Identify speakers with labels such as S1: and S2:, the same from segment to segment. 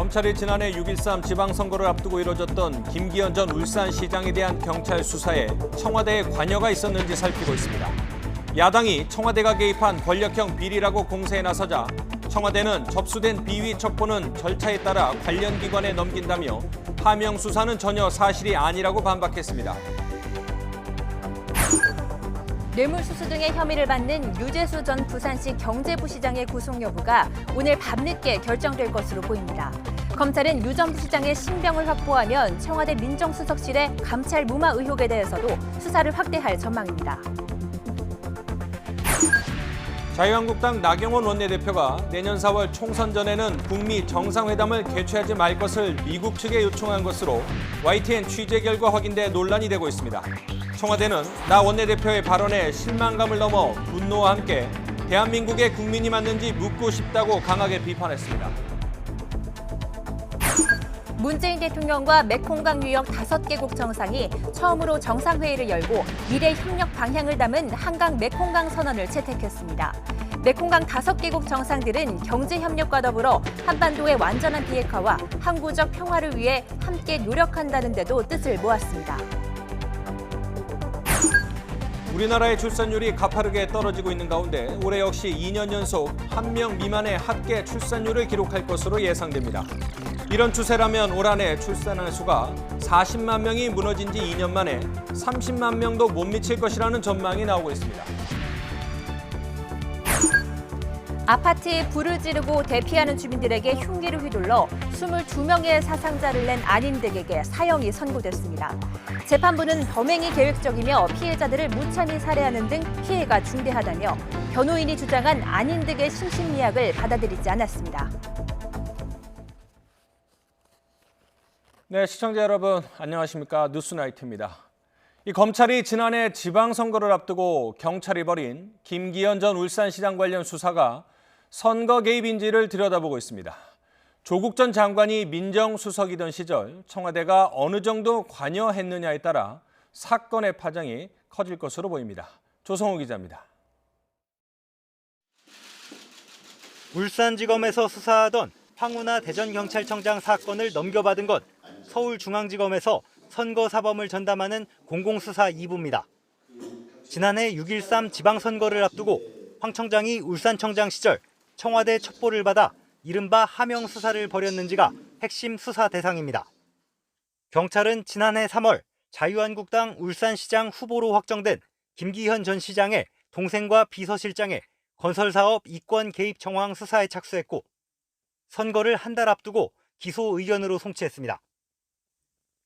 S1: 검찰이 지난해 6.13 지방선거를 앞두고 이뤄졌던 김기현 전 울산시장에 대한 경찰 수사에 청와대의 관여가 있었는지 살피고 있습니다. 야당이 청와대가 개입한 권력형 비리라고 공세에 나서자 청와대는 접수된 비위 첩보는 절차에 따라 관련 기관에 넘긴다며 하명 수사는 전혀 사실이 아니라고 반박했습니다.
S2: 뇌물수수 등의 혐의를 받는 유재수 전 부산시 경제부시장의 구속 여부가 오늘 밤늦게 결정될 것으로 보입니다. 검찰은 유 전 부시장의 신병을 확보하면 청와대 민정수석실의 감찰 무마 의혹에 대해서도 수사를 확대할 전망입니다.
S1: 자유한국당 나경원 원내대표가 내년 4월 총선 전에는 북미 정상회담을 개최하지 말 것을 미국 측에 요청한 것으로 YTN 취재 결과 확인돼 논란이 되고 있습니다. 청와대는 나 원내대표의 발언에 실망감을 넘어 분노와 함께 대한민국의 국민이 맞는지 묻고 싶다고 강하게 비판했습니다.
S2: 문재인 대통령과 메콩강 유역 5개국 정상이 처음으로 정상회의를 열고 미래 협력 방향을 담은 한강 메콩강 선언을 채택했습니다. 메콩강 5개국 정상들은 경제협력과 더불어 한반도의 완전한 비핵화와 항구적 평화를 위해 함께 노력한다는 데도 뜻을 모았습니다.
S1: 우리나라의 출산율이 가파르게 떨어지고 있는 가운데 올해 역시 2년 연속 1명 미만의 합계 출산율을 기록할 것으로 예상됩니다. 이런 추세라면 올 한해 출산할 수가 40만 명이 무너진 지 2년 만에 30만 명도 못 미칠 것이라는 전망이 나오고 있습니다.
S2: 아파트에 불을 지르고 대피하는 주민들에게 흉기를 휘둘러 22명의 사상자를 낸 안인 등에게 사형이 선고됐습니다. 재판부는 범행이 계획적이며 피해자들을 무참히 살해하는 등 피해가 중대하다며 변호인이 주장한 안인 등의 심신미약을 받아들이지 않았습니다.
S1: 네, 시청자 여러분 안녕하십니까? 뉴스나이트입니다. 이 검찰이 지난해 지방선거를 앞두고 경찰이 벌인 김기현 전 울산시장 관련 수사가 선거 개입인지를 들여다보고 있습니다. 조국 전 장관이 민정수석이던 시절 청와대가 어느 정도 관여했느냐에 따라 사건의 파장이 커질 것으로 보입니다. 조성우 기자입니다.
S3: 울산지검에서 수사하던 황운하 대전경찰청장 사건을 넘겨받은 건 서울중앙지검에서 선거사범을 전담하는 공공수사 2부입니다. 지난해 6.13 지방선거를 앞두고 황 청장이 울산청장 시절 청와대 첩보를 받아 이른바 하명 수사를 벌였는지가 핵심 수사 대상입니다. 경찰은 지난해 3월 자유한국당 울산시장 후보로 확정된 김기현 전 시장의 동생과 비서실장의 건설사업 이권 개입 정황 수사에 착수했고 선거를 한 달 앞두고 기소 의견으로 송치했습니다.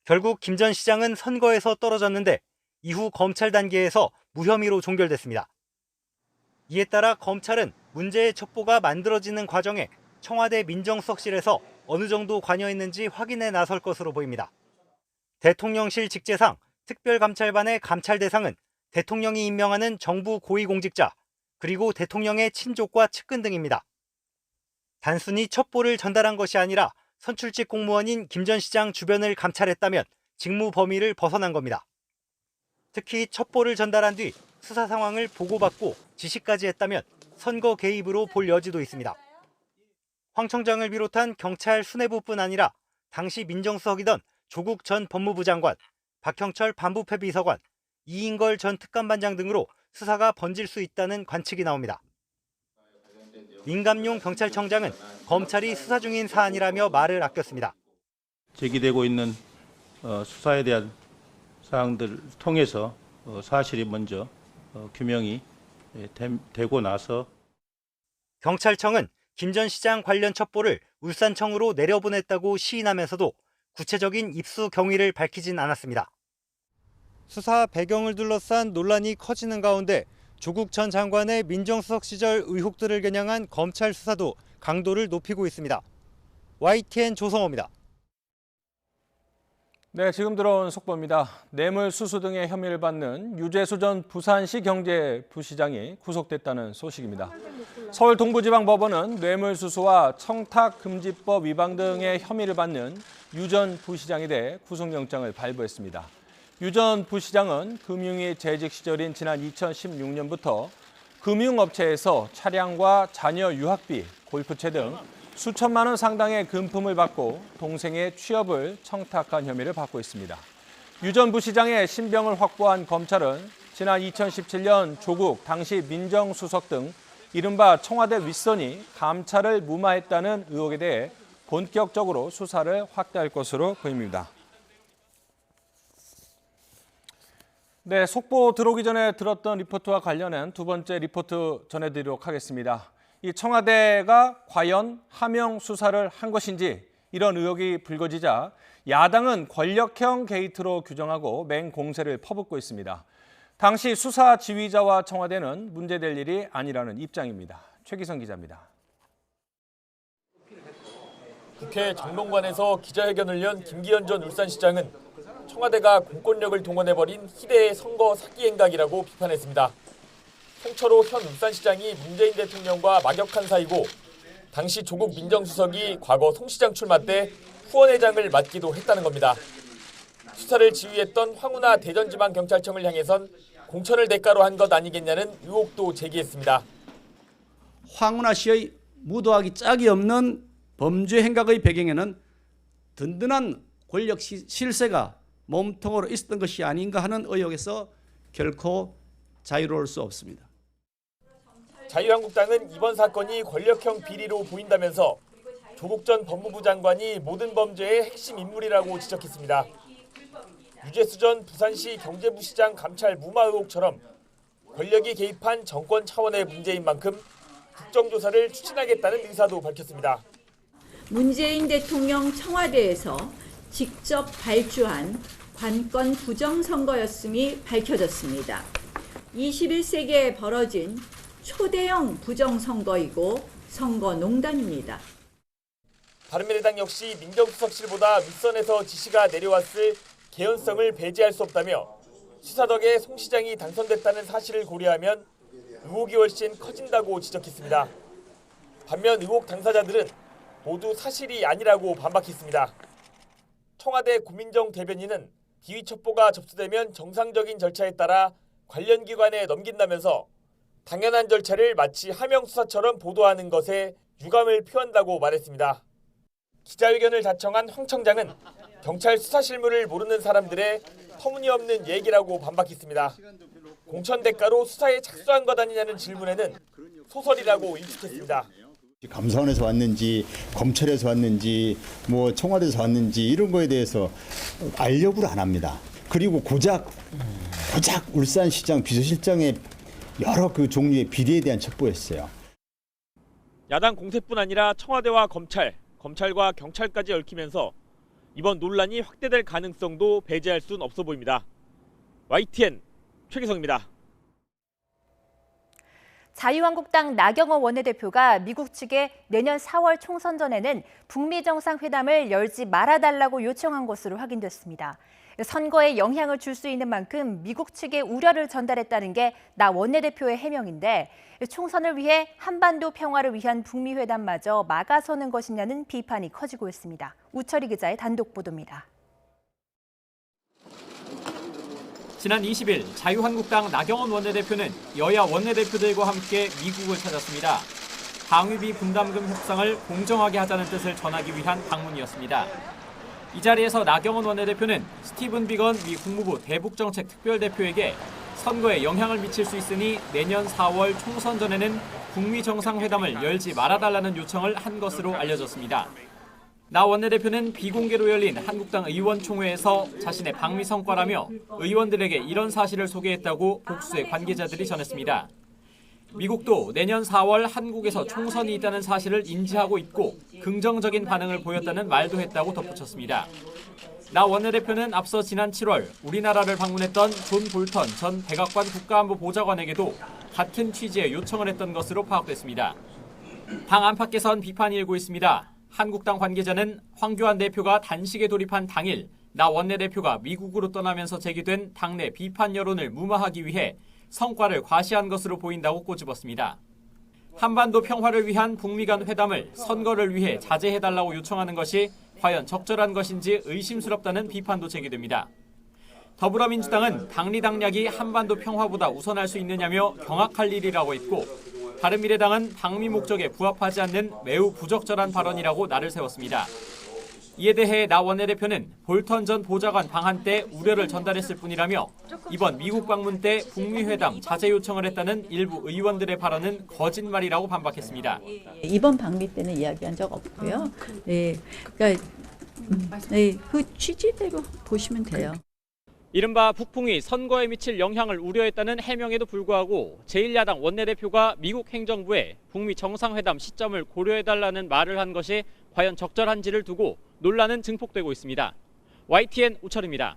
S3: 결국 김 전 시장은 선거에서 떨어졌는데 이후 검찰 단계에서 무혐의로 종결됐습니다. 이에 따라 검찰은 문제의 첩보가 만들어지는 과정에 청와대 민정수석실에서 어느 정도 관여했는지 확인에 나설 것으로 보입니다. 대통령실 직제상 특별감찰반의 감찰 대상은 대통령이 임명하는 정부 고위공직자, 그리고 대통령의 친족과 측근 등입니다. 단순히 첩보를 전달한 것이 아니라 선출직 공무원인 김 전 시장 주변을 감찰했다면 직무 범위를 벗어난 겁니다. 특히 첩보를 전달한 뒤 수사 상황을 보고받고 지시까지 했다면 선거 개입으로 볼 여지도 있습니다. 황 청장을 비롯한 경찰 수뇌부뿐 아니라 당시 민정수석이던 조국 전 법무부 장관, 박형철 반부패 비서관, 이인걸 전 특감반장 등으로 수사가 번질 수 있다는 관측이 나옵니다. 민감용 경찰청장은 검찰이 수사 중인 사안이라며 말을 아꼈습니다.
S4: 제기되고 있는 수사에 대한 사항들을 통해서 사실이 먼저 규명이 되고 나서
S3: 경찰청은 김 전 시장 관련 첩보를 울산청으로 내려보냈다고 시인하면서도 구체적인 입수 경위를 밝히진 않았습니다. 수사 배경을 둘러싼 논란이 커지는 가운데 조국 전 장관의 민정수석 시절 의혹들을 겨냥한 검찰 수사도 강도를 높이고 있습니다. YTN 조성호입니다.
S1: 네, 지금 들어온 속보입니다. 뇌물수수 등의 혐의를 받는 유재수 전 부산시 경제부시장이 구속됐다는 소식입니다. 서울 동부지방법원은 뇌물수수와 청탁금지법 위반 등의 혐의를 받는 유 전 부시장에 대해 구속영장을 발부했습니다. 유 전 부시장은 금융위 재직 시절인 지난 2016년부터 금융업체에서 차량과 자녀 유학비, 골프채 등 수천만 원 상당의 금품을 받고 동생의 취업을 청탁한 혐의를 받고 있습니다. 유 전 부시장의 신병을 확보한 검찰은 지난 2017년 조국 당시 민정수석 등 이른바 청와대 윗선이 감찰을 무마했다는 의혹에 대해 본격적으로 수사를 확대할 것으로 보입니다. 네, 속보 들어오기 전에 들었던 리포트와 관련한 두 번째 리포트 전해드리도록 하겠습니다. 이 청와대가 과연 하명 수사를 한 것인지 이런 의혹이 불거지자 야당은 권력형 게이트로 규정하고 맹공세를 퍼붓고 있습니다. 당시 수사 지휘자와 청와대는 문제될 일이 아니라는 입장입니다. 최기성 기자입니다.
S5: 국회 정론관에서 기자회견을 연 김기현 전 울산시장은 청와대가 공권력을 동원해버린 희대의 선거 사기 행각이라고 비판했습니다. 홍철호 현 울산시장이 문재인 대통령과 막역한 사이고 당시 조국 민정수석이 과거 송 시장 출마 때 후원회장을 맡기도 했다는 겁니다. 수사를 지휘했던 황운하 대전지방경찰청을 향해선 공천을 대가로 한 것 아니겠냐는 의혹도 제기했습니다.
S6: 황운하 씨의 무도하기 짝이 없는 범죄 행각의 배경에는 든든한 권력 실세가 몸통으로 있었던 것이 아닌가 하는 의혹에서 결코 자유로울 수 없습니다.
S5: 자유한국당은 이번 사건이 권력형 비리로 보인다면서 조국 전 법무부 장관이 모든 범죄의 핵심 인물이라고 지적했습니다. 유재수 전 부산시 경제부시장 감찰 무마 의혹처럼 권력이 개입한 정권 차원의 문제인 만큼 국정조사를 추진하겠다는 의사도 밝혔습니다.
S7: 문재인 대통령 청와대에서 직접 발주한 관건 부정선거였음이 밝혀졌습니다. 21세기에 벌어진 초대형 부정선거이고 선거농단입니다.
S5: 바른미래당 역시 민정수석실보다 윗선에서 지시가 내려왔을 개연성을 배제할 수 없다며 수사 덕에 송 시장이 당선됐다는 사실을 고려하면 의혹이 훨씬 커진다고 지적했습니다. 반면 의혹 당사자들은 모두 사실이 아니라고 반박했습니다. 청와대 고민정 대변인은 비위 첩보가 접수되면 정상적인 절차에 따라 관련 기관에 넘긴다면서 당연한 절차를 마치 하명 수사처럼 보도하는 것에 유감을 표한다고 말했습니다. 기자회견을 자청한 황 청장은 경찰 수사 실무를 모르는 사람들의 터무니없는 얘기라고 반박했습니다. 공천 대가로 수사에 착수한 것 아니냐는 질문에는 소설이라고 일축했습니다.
S8: 감사원에서 왔는지 검찰에서 왔는지 뭐 청와대에서 왔는지 이런 거에 대해서 알려고를 안 합니다. 그리고 고작 울산시장 비서실장의 여러 그 종류의 비리에 대한 첩보였어요.
S5: 야당 공세뿐 아니라 청와대와 검찰과 경찰까지 얽히면서 이번 논란이 확대될 가능성도 배제할 수는 없어 보입니다. YTN 최기성입니다.
S2: 자유한국당 나경원 원내대표가 미국 측에 내년 4월 총선 전에는 북미 정상회담을 열지 말아달라고 요청한 것으로 확인됐습니다. 선거에 영향을 줄 수 있는 만큼 미국 측에 우려를 전달했다는 게 나 원내대표의 해명인데 총선을 위해 한반도 평화를 위한 북미 회담마저 막아서는 것이냐는 비판이 커지고 있습니다. 우철희 기자의 단독 보도입니다.
S9: 지난 20일 자유한국당 나경원 원내대표는 여야 원내대표들과 함께 미국을 찾았습니다. 방위비 분담금 협상을 공정하게 하자는 뜻을 전하기 위한 방문이었습니다. 이 자리에서 나경원 원내대표는 스티븐 비건 미 국무부 대북정책특별대표에게 선거에 영향을 미칠 수 있으니 내년 4월 총선 전에는 북미 정상회담을 열지 말아달라는 요청을 한 것으로 알려졌습니다. 나 원내대표는 비공개로 열린 한국당 의원총회에서 자신의 방미 성과라며 의원들에게 이런 사실을 소개했다고 복수의 관계자들이 전했습니다. 미국도 내년 4월 한국에서 총선이 있다는 사실을 인지하고 있고 긍정적인 반응을 보였다는 말도 했다고 덧붙였습니다. 나 원내대표는 앞서 지난 7월 우리나라를 방문했던 존 볼턴 전 백악관 국가안보보좌관에게도 같은 취지의 요청을 했던 것으로 파악됐습니다. 당 안팎에선 비판이 일고 있습니다. 한국당 관계자는 황교안 대표가 단식에 돌입한 당일 나 원내대표가 미국으로 떠나면서 제기된 당내 비판 여론을 무마하기 위해 성과를 과시한 것으로 보인다고 꼬집었습니다. 한반도 평화를 위한 북미 간 회담을 선거를 위해 자제해달라고 요청하는 것이 과연 적절한 것인지 의심스럽다는 비판도 제기됩니다. 더불어민주당은 당리당략이 한반도 평화보다 우선할 수 있느냐며 경악할 일이라고 했고 바른미래당은 방미 목적에 부합하지 않는 매우 부적절한 발언이라고 날을 세웠습니다. 이에 대해 나 원내대표는 볼턴 전 보좌관 방한 때 우려를 전달했을 뿐이라며 이번 미국 방문 때 북미 회담 자제 요청을 했다는 일부 의원들의 발언은 거짓말이라고 반박했습니다.
S7: 이번 방미 때는 이야기한 적 없고요. 네, 그러니까 그 취지대로 보시면 돼요.
S9: 이른바 북풍이 선거에 미칠 영향을 우려했다는 해명에도 불구하고 제1야당 원내대표가 미국 행정부에 북미 정상회담 시점을 고려해달라는 말을 한 것이 과연 적절한지를 두고 논란은 증폭되고 있습니다. YTN 우철입니다.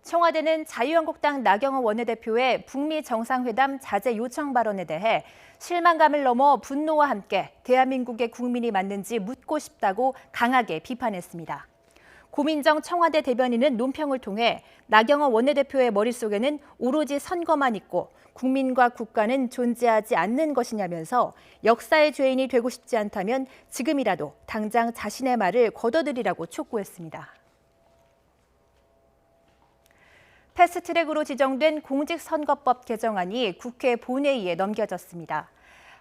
S2: 청와대는 자유한국당 나경원 원내대표의 북미 정상회담 자제 요청 발언에 대해 실망감을 넘어 분노와 함께 대한민국의 국민이 맞는지 묻고 싶다고 강하게 비판했습니다. 고민정 청와대 대변인은 논평을 통해 나경원 원내대표의 머릿속에는 오로지 선거만 있고 국민과 국가는 존재하지 않는 것이냐면서 역사의 죄인이 되고 싶지 않다면 지금이라도 당장 자신의 말을 거둬들이라고 촉구했습니다. 패스트트랙으로 지정된 공직선거법 개정안이 국회 본회의에 넘겨졌습니다.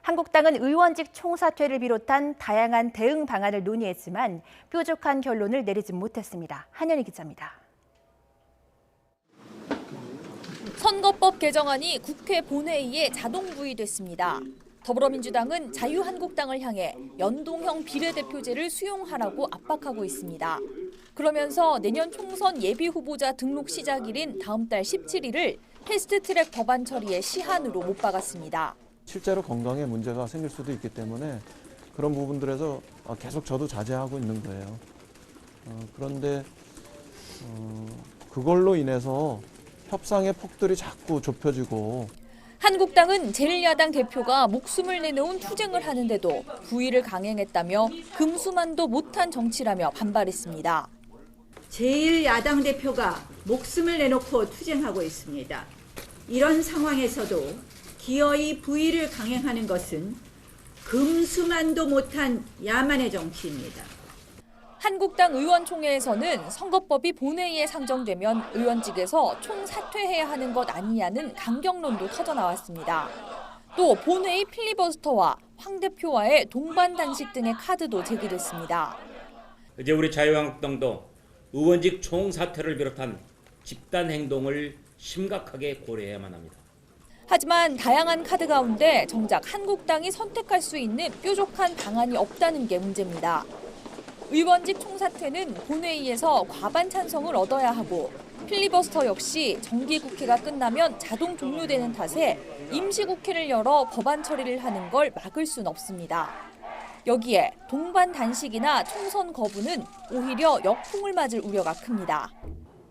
S2: 한국당은 의원직 총사퇴를 비롯한 다양한 대응 방안을 논의했지만 뾰족한 결론을 내리지 못했습니다. 한현희 기자입니다.
S10: 선거법 개정안이 국회 본회의에 자동 부의됐습니다. 더불어민주당은 자유한국당을 향해 연동형 비례대표제를 수용하라고 압박하고 있습니다. 그러면서 내년 총선 예비후보자 등록 시작일인 다음 달 17일을 패스트트랙 법안 처리의 시한으로 못 박았습니다.
S11: 실제로 건강에 문제가 생길 수도 있기 때문에 그런 부분들에서 계속 저도 자제하고 있는 거예요. 그런데 그걸로 인해서 협상의 폭들이 자꾸 좁혀지고
S10: 한국당은 제1야당 대표가 목숨을 내놓은 투쟁을 하는데도 부의를 강행했다며 금수만도 못한 정치라며 반발했습니다.
S7: 제1야당 대표가 목숨을 내놓고 투쟁하고 있습니다. 이런 상황에서도 기어이 부의를 강행하는 것은 금수만도 못한 야만의 정치입니다.
S10: 한국당 의원총회에서는 선거법이 본회의에 상정되면 의원직에서 총사퇴해야 하는 것 아니냐는 강경론도 터져나왔습니다. 또 본회의 필리버스터와 황 대표와의 동반 단식 등의 카드도 제기됐습니다.
S12: 이제 우리 자유한국당도 의원직 총사퇴를 비롯한 집단 행동을 심각하게 고려해야만 합니다.
S10: 하지만 다양한 카드 가운데 정작 한국당이 선택할 수 있는 뾰족한 방안이 없다는 게 문제입니다. 의원직 총사퇴는 본회의에서 과반 찬성을 얻어야 하고 필리버스터 역시 정기국회가 끝나면 자동 종료되는 탓에 임시국회를 열어 법안 처리를 하는 걸 막을 순 없습니다. 여기에 동반 단식이나 총선 거부는 오히려 역풍을 맞을 우려가 큽니다.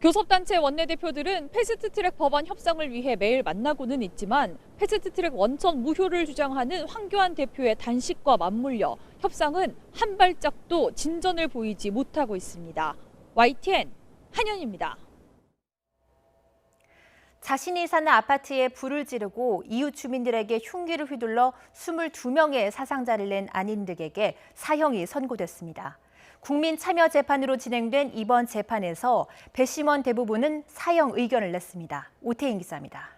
S13: 교섭단체 원내대표들은 패스트트랙 법안 협상을 위해 매일 만나고는 있지만 패스트트랙 원천 무효를 주장하는 황교안 대표의 단식과 맞물려 협상은 한 발짝도 진전을 보이지 못하고 있습니다. YTN 한현입니다.
S2: 자신이 사는 아파트에 불을 지르고 이웃 주민들에게 흉기를 휘둘러 22명의 사상자를 낸 안인득에게 사형이 선고됐습니다. 국민참여재판으로 진행된 이번 재판에서 배심원 대부분은 사형 의견을 냈습니다. 오태인 기자입니다.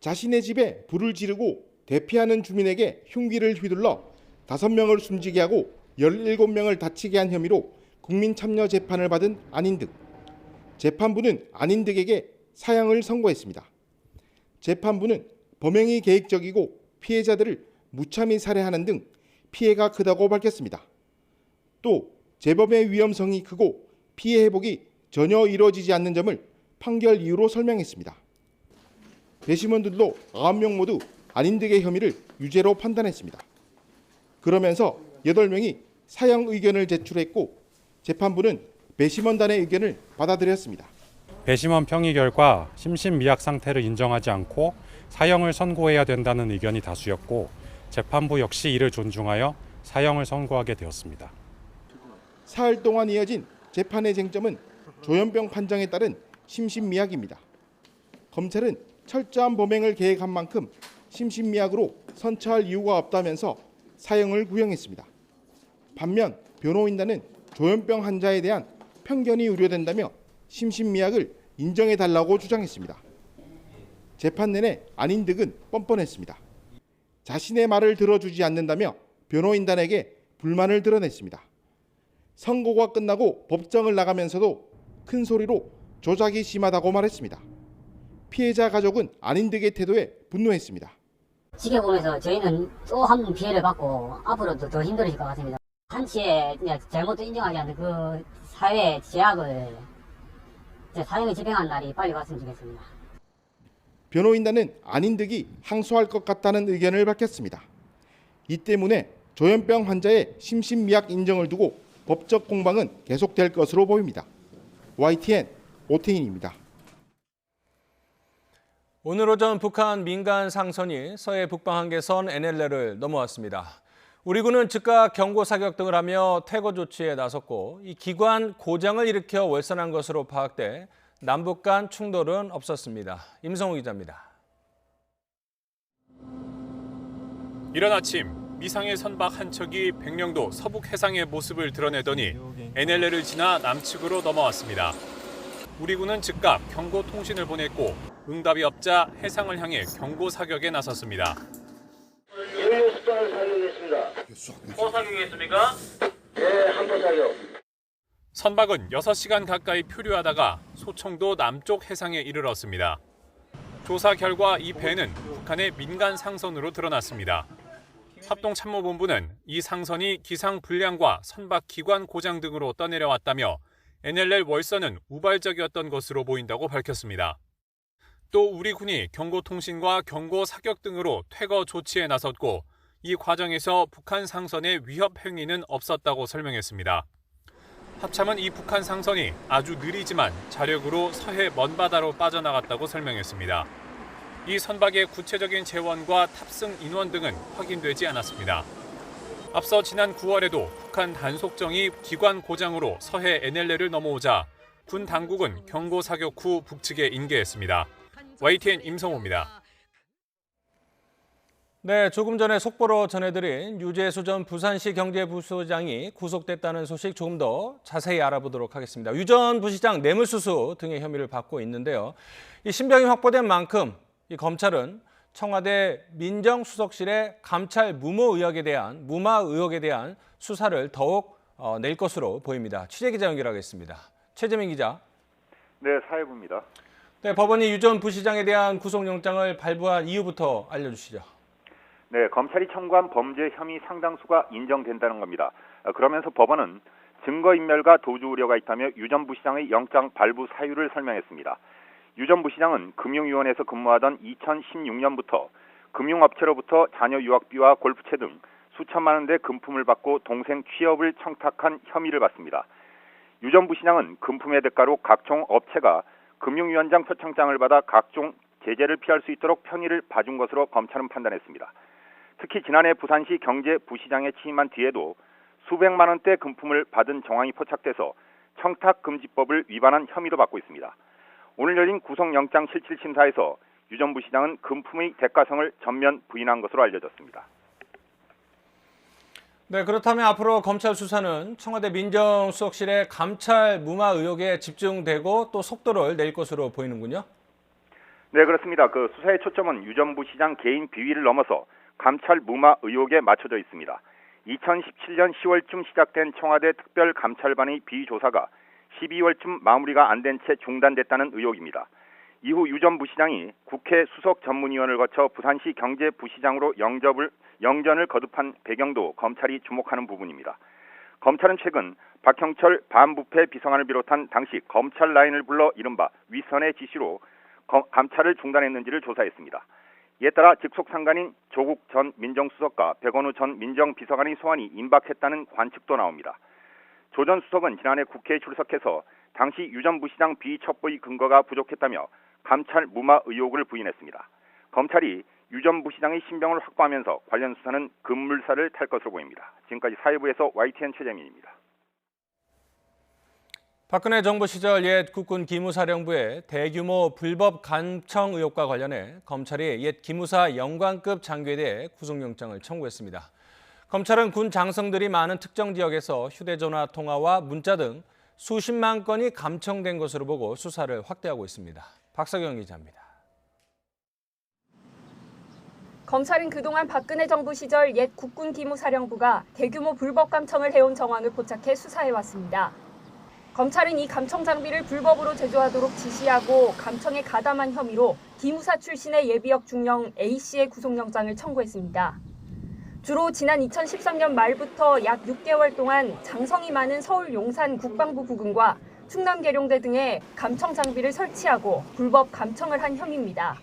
S14: 자신의 집에 불을 지르고 대피하는 주민에게 흉기를 휘둘러 5명을 숨지게 하고 17명을 다치게 한 혐의로 국민참여재판을 받은 안인득. 재판부는 안인득에게 사형을 선고했습니다. 재판부는 범행이 계획적이고 피해자들을 무참히 살해하는 등 피해가 크다고 밝혔습니다. 또 재범의 위험성이 크고 피해 회복이 전혀 이루어지지 않는 점을 판결 이유로 설명했습니다. 배심원들도 9명 모두 안인득의 혐의를 유죄로 판단했습니다. 그러면서 8명이 사형 의견을 제출했고 재판부는 배심원단의 의견을 받아들였습니다.
S15: 배심원 평의 결과 심신미약 상태를 인정하지 않고 사형을 선고해야 된다는 의견이 다수였고 재판부 역시 이를 존중하여 사형을 선고하게 되었습니다.
S14: 사흘 동안 이어진 재판의 쟁점은 조현병 판정에 따른 심신미약입니다. 검찰은 철저한 범행을 계획한 만큼 심신미약으로 선처할 이유가 없다면서 사형을 구형했습니다. 반면 변호인단은 조현병 환자에 대한 편견이 우려된다며 심신미약을 인정해달라고 주장했습니다. 재판 내내 안인득은 뻔뻔했습니다. 자신의 말을 들어주지 않는다며 변호인단에게 불만을 드러냈습니다. 선고가 끝나고 법정을 나가면서도 큰 소리로 조작이 심하다고 말했습니다. 피해자 가족은 안인득의 태도에 분노했습니다.
S16: 지켜보면서 저희는 또 한 번 피해를 받고 앞으로도 더 힘들어질 것 같습니다. 한치의 잘못도 인정하지 않는 그 사회의 제약을 사형에 집행한 날이 빨리 왔으면 좋겠습니다.
S14: 변호인단은 안인득이 항소할 것 같다는 의견을 밝혔습니다. 이 때문에 조현병 환자의 심신미약 인정을 두고 법적 공방은 계속될 것으로 보입니다. YTN 오태인입니다.
S1: 오늘 오전 북한 민간 상선이 서해 북방 한계선 NLL을 넘어왔습니다. 우리 군은 즉각 경고 사격 등을 하며 퇴거 조치에 나섰고 이 기관 고장을 일으켜 월선한 것으로 파악돼 남북 간 충돌은 없었습니다. 임성우 기자입니다.
S17: 이른 아침 미상의 선박 한 척이 백령도 서북 해상의 모습을 드러내더니 NLL을 지나 남측으로 넘어왔습니다. 우리 군은 즉각 경고 통신을 보냈고 응답이 없자 해상을 향해 경고 사격에 나섰습니다.
S18: 연료 수단을 사격했습니다. 또 사격했습니까? 네, 한번 사격.
S17: 선박은 6시간 가까이 표류하다가 소청도 남쪽 해상에 이르렀습니다. 조사 결과 이 배는 북한의 민간 상선으로 드러났습니다. 합동참모본부는 이 상선이 기상 불량과 선박 기관 고장 등으로 떠내려왔다며 NLL 월선은 우발적이었던 것으로 보인다고 밝혔습니다. 또 우리 군이 경고통신과 경고 사격 등으로 퇴거 조치에 나섰고 이 과정에서 북한 상선의 위협 행위는 없었다고 설명했습니다. 합참은 이 북한 상선이 아주 느리지만 자력으로 서해 먼바다로 빠져나갔다고 설명했습니다. 이 선박의 구체적인 재원과 탑승 인원 등은 확인되지 않았습니다. 앞서 지난 9월에도 북한 단속정이 기관 고장으로 서해 NLL을 넘어오자 군 당국은 경고 사격 후 북측에 인계했습니다. YTN 임성호입니다.
S1: 네, 조금 전에 속보로 전해드린 유재수 전 부산시 경제부소장이 구속됐다는 소식 조금 더 자세히 알아보도록 하겠습니다. 유 전 부시장 뇌물수수 등의 혐의를 받고 있는데요. 이 신병이 확보된 만큼 이 검찰은 청와대 민정수석실의 감찰 무마 의혹에 대한 수사를 더욱 낼 것으로 보입니다. 취재기자 연결하겠습니다. 최재민 기자.
S19: 네, 사회부입니다.
S1: 네, 법원이 유 전 부시장에 대한 구속영장을 발부한 이유부터 알려주시죠.
S19: 네, 검찰이 청구한 범죄 혐의 상당수가 인정된다는 겁니다. 그러면서 법원은 증거인멸과 도주 우려가 있다며 유 전 부시장의 영장 발부 사유를 설명했습니다. 유 전 부시장은 금융위원회에서 근무하던 2016년부터 금융업체로부터 자녀 유학비와 골프채 등 수천만 원대 금품을 받고 동생 취업을 청탁한 혐의를 받습니다. 유 전 부시장은 금품의 대가로 각종 업체가 금융위원장 표창장을 받아 각종 제재를 피할 수 있도록 편의를 봐준 것으로 검찰은 판단했습니다. 특히 지난해 부산시 경제부시장에 취임한 뒤에도 수백만 원대 금품을 받은 정황이 포착돼서 청탁금지법을 위반한 혐의도 받고 있습니다. 오늘 열린 구속영장 실질심사에서 유 전 부시장은 금품의 대가성을 전면 부인한 것으로 알려졌습니다.
S1: 네, 그렇다면 앞으로 검찰 수사는 청와대 민정수석실의 감찰 무마 의혹에 집중되고 또 속도를 낼 것으로 보이는군요.
S19: 네, 그렇습니다. 그 수사의 초점은 유 전 부시장 개인 비위를 넘어서 감찰 무마 의혹에 맞춰져 있습니다. 2017년 10월쯤 시작된 청와대 특별감찰반의 비조사가 12월쯤 마무리가 안 된 채 중단됐다는 의혹입니다. 이후 유 전 부시장이 국회 수석전문위원을 거쳐 부산시 경제부시장으로 영전을 거듭한 배경도 검찰이 주목하는 부분입니다. 검찰은 최근 박형철 반부패 비서관을 비롯한 당시 검찰 라인을 불러 이른바 윗선의 지시로 감찰을 중단했는지를 조사했습니다. 이에 따라 직속 상관인 조국 전 민정수석과 백원우 전 민정비서관의 소환이 임박했다는 관측도 나옵니다. 조 전 수석은 지난해 국회에 출석해서 당시 유 전 부시장 비위 첩보의 근거가 부족했다며 감찰 무마 의혹을 부인했습니다. 검찰이 유 전 부시장의 신병을 확보하면서 관련 수사는 급물살을 탈 것으로 보입니다. 지금까지 사회부에서 YTN 최재민입니다.
S1: 박근혜 정부 시절 옛 국군 기무사령부의 대규모 불법 감청 의혹과 관련해 검찰이 옛 기무사 영관급 장교에 대해 구속영장을 청구했습니다. 검찰은 군 장성들이 많은 특정 지역에서 휴대전화 통화와 문자 등 수십만 건이 감청된 것으로 보고 수사를 확대하고 있습니다. 박석영 기자입니다.
S20: 검찰은 그동안 박근혜 정부 시절 옛 국군 기무사령부가 대규모 불법 감청을 해온 정황을 포착해 수사해왔습니다. 검찰은 이 감청 장비를 불법으로 제조하도록 지시하고 감청에 가담한 혐의로 기무사 출신의 예비역 중령 A씨의 구속영장을 청구했습니다. 주로 지난 2013년 말부터 약 6개월 동안 장성이 많은 서울 용산 국방부 부근과 충남 계룡대 등에 감청 장비를 설치하고 불법 감청을 한 혐의입니다.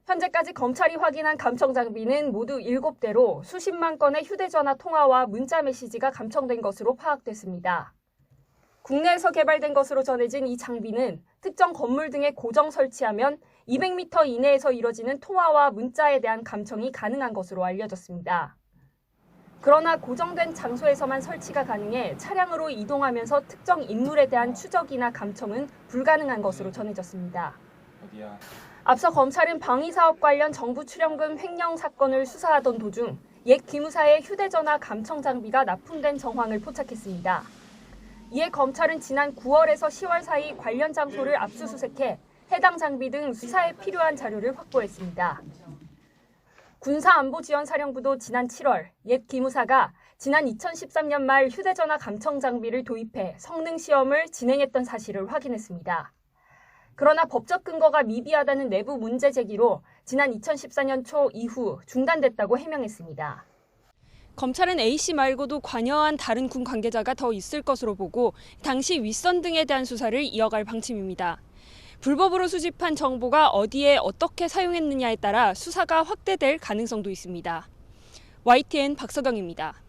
S20: 현재까지 검찰이 확인한 감청 장비는 모두 7대로 수십만 건의 휴대전화 통화와 문자 메시지가 감청된 것으로 파악됐습니다. 국내에서 개발된 것으로 전해진 이 장비는 특정 건물 등에 고정 설치하면 200m 이내에서 이뤄지는 통화와 문자에 대한 감청이 가능한 것으로 알려졌습니다. 그러나 고정된 장소에서만 설치가 가능해 차량으로 이동하면서 특정 인물에 대한 추적이나 감청은 불가능한 것으로 전해졌습니다. 앞서 검찰은 방위사업 관련 정부 출연금 횡령 사건을 수사하던 도중 옛 기무사의 휴대전화 감청 장비가 납품된 정황을 포착했습니다. 이에 검찰은 지난 9월에서 10월 사이 관련 장소를 압수수색해 해당 장비 등 수사에 필요한 자료를 확보했습니다. 군사안보지원사령부도 지난 7월 옛 기무사가 지난 2013년 말 휴대전화 감청 장비를 도입해 성능 시험을 진행했던 사실을 확인했습니다. 그러나 법적 근거가 미비하다는 내부 문제 제기로 지난 2014년 초 이후 중단됐다고 해명했습니다.
S21: 검찰은 A씨 말고도 관여한 다른 군 관계자가 더 있을 것으로 보고 당시 윗선 등에 대한 수사를 이어갈 방침입니다. 불법으로 수집한 정보가 어디에 어떻게 사용했느냐에 따라 수사가 확대될 가능성도 있습니다. YTN 박서경입니다.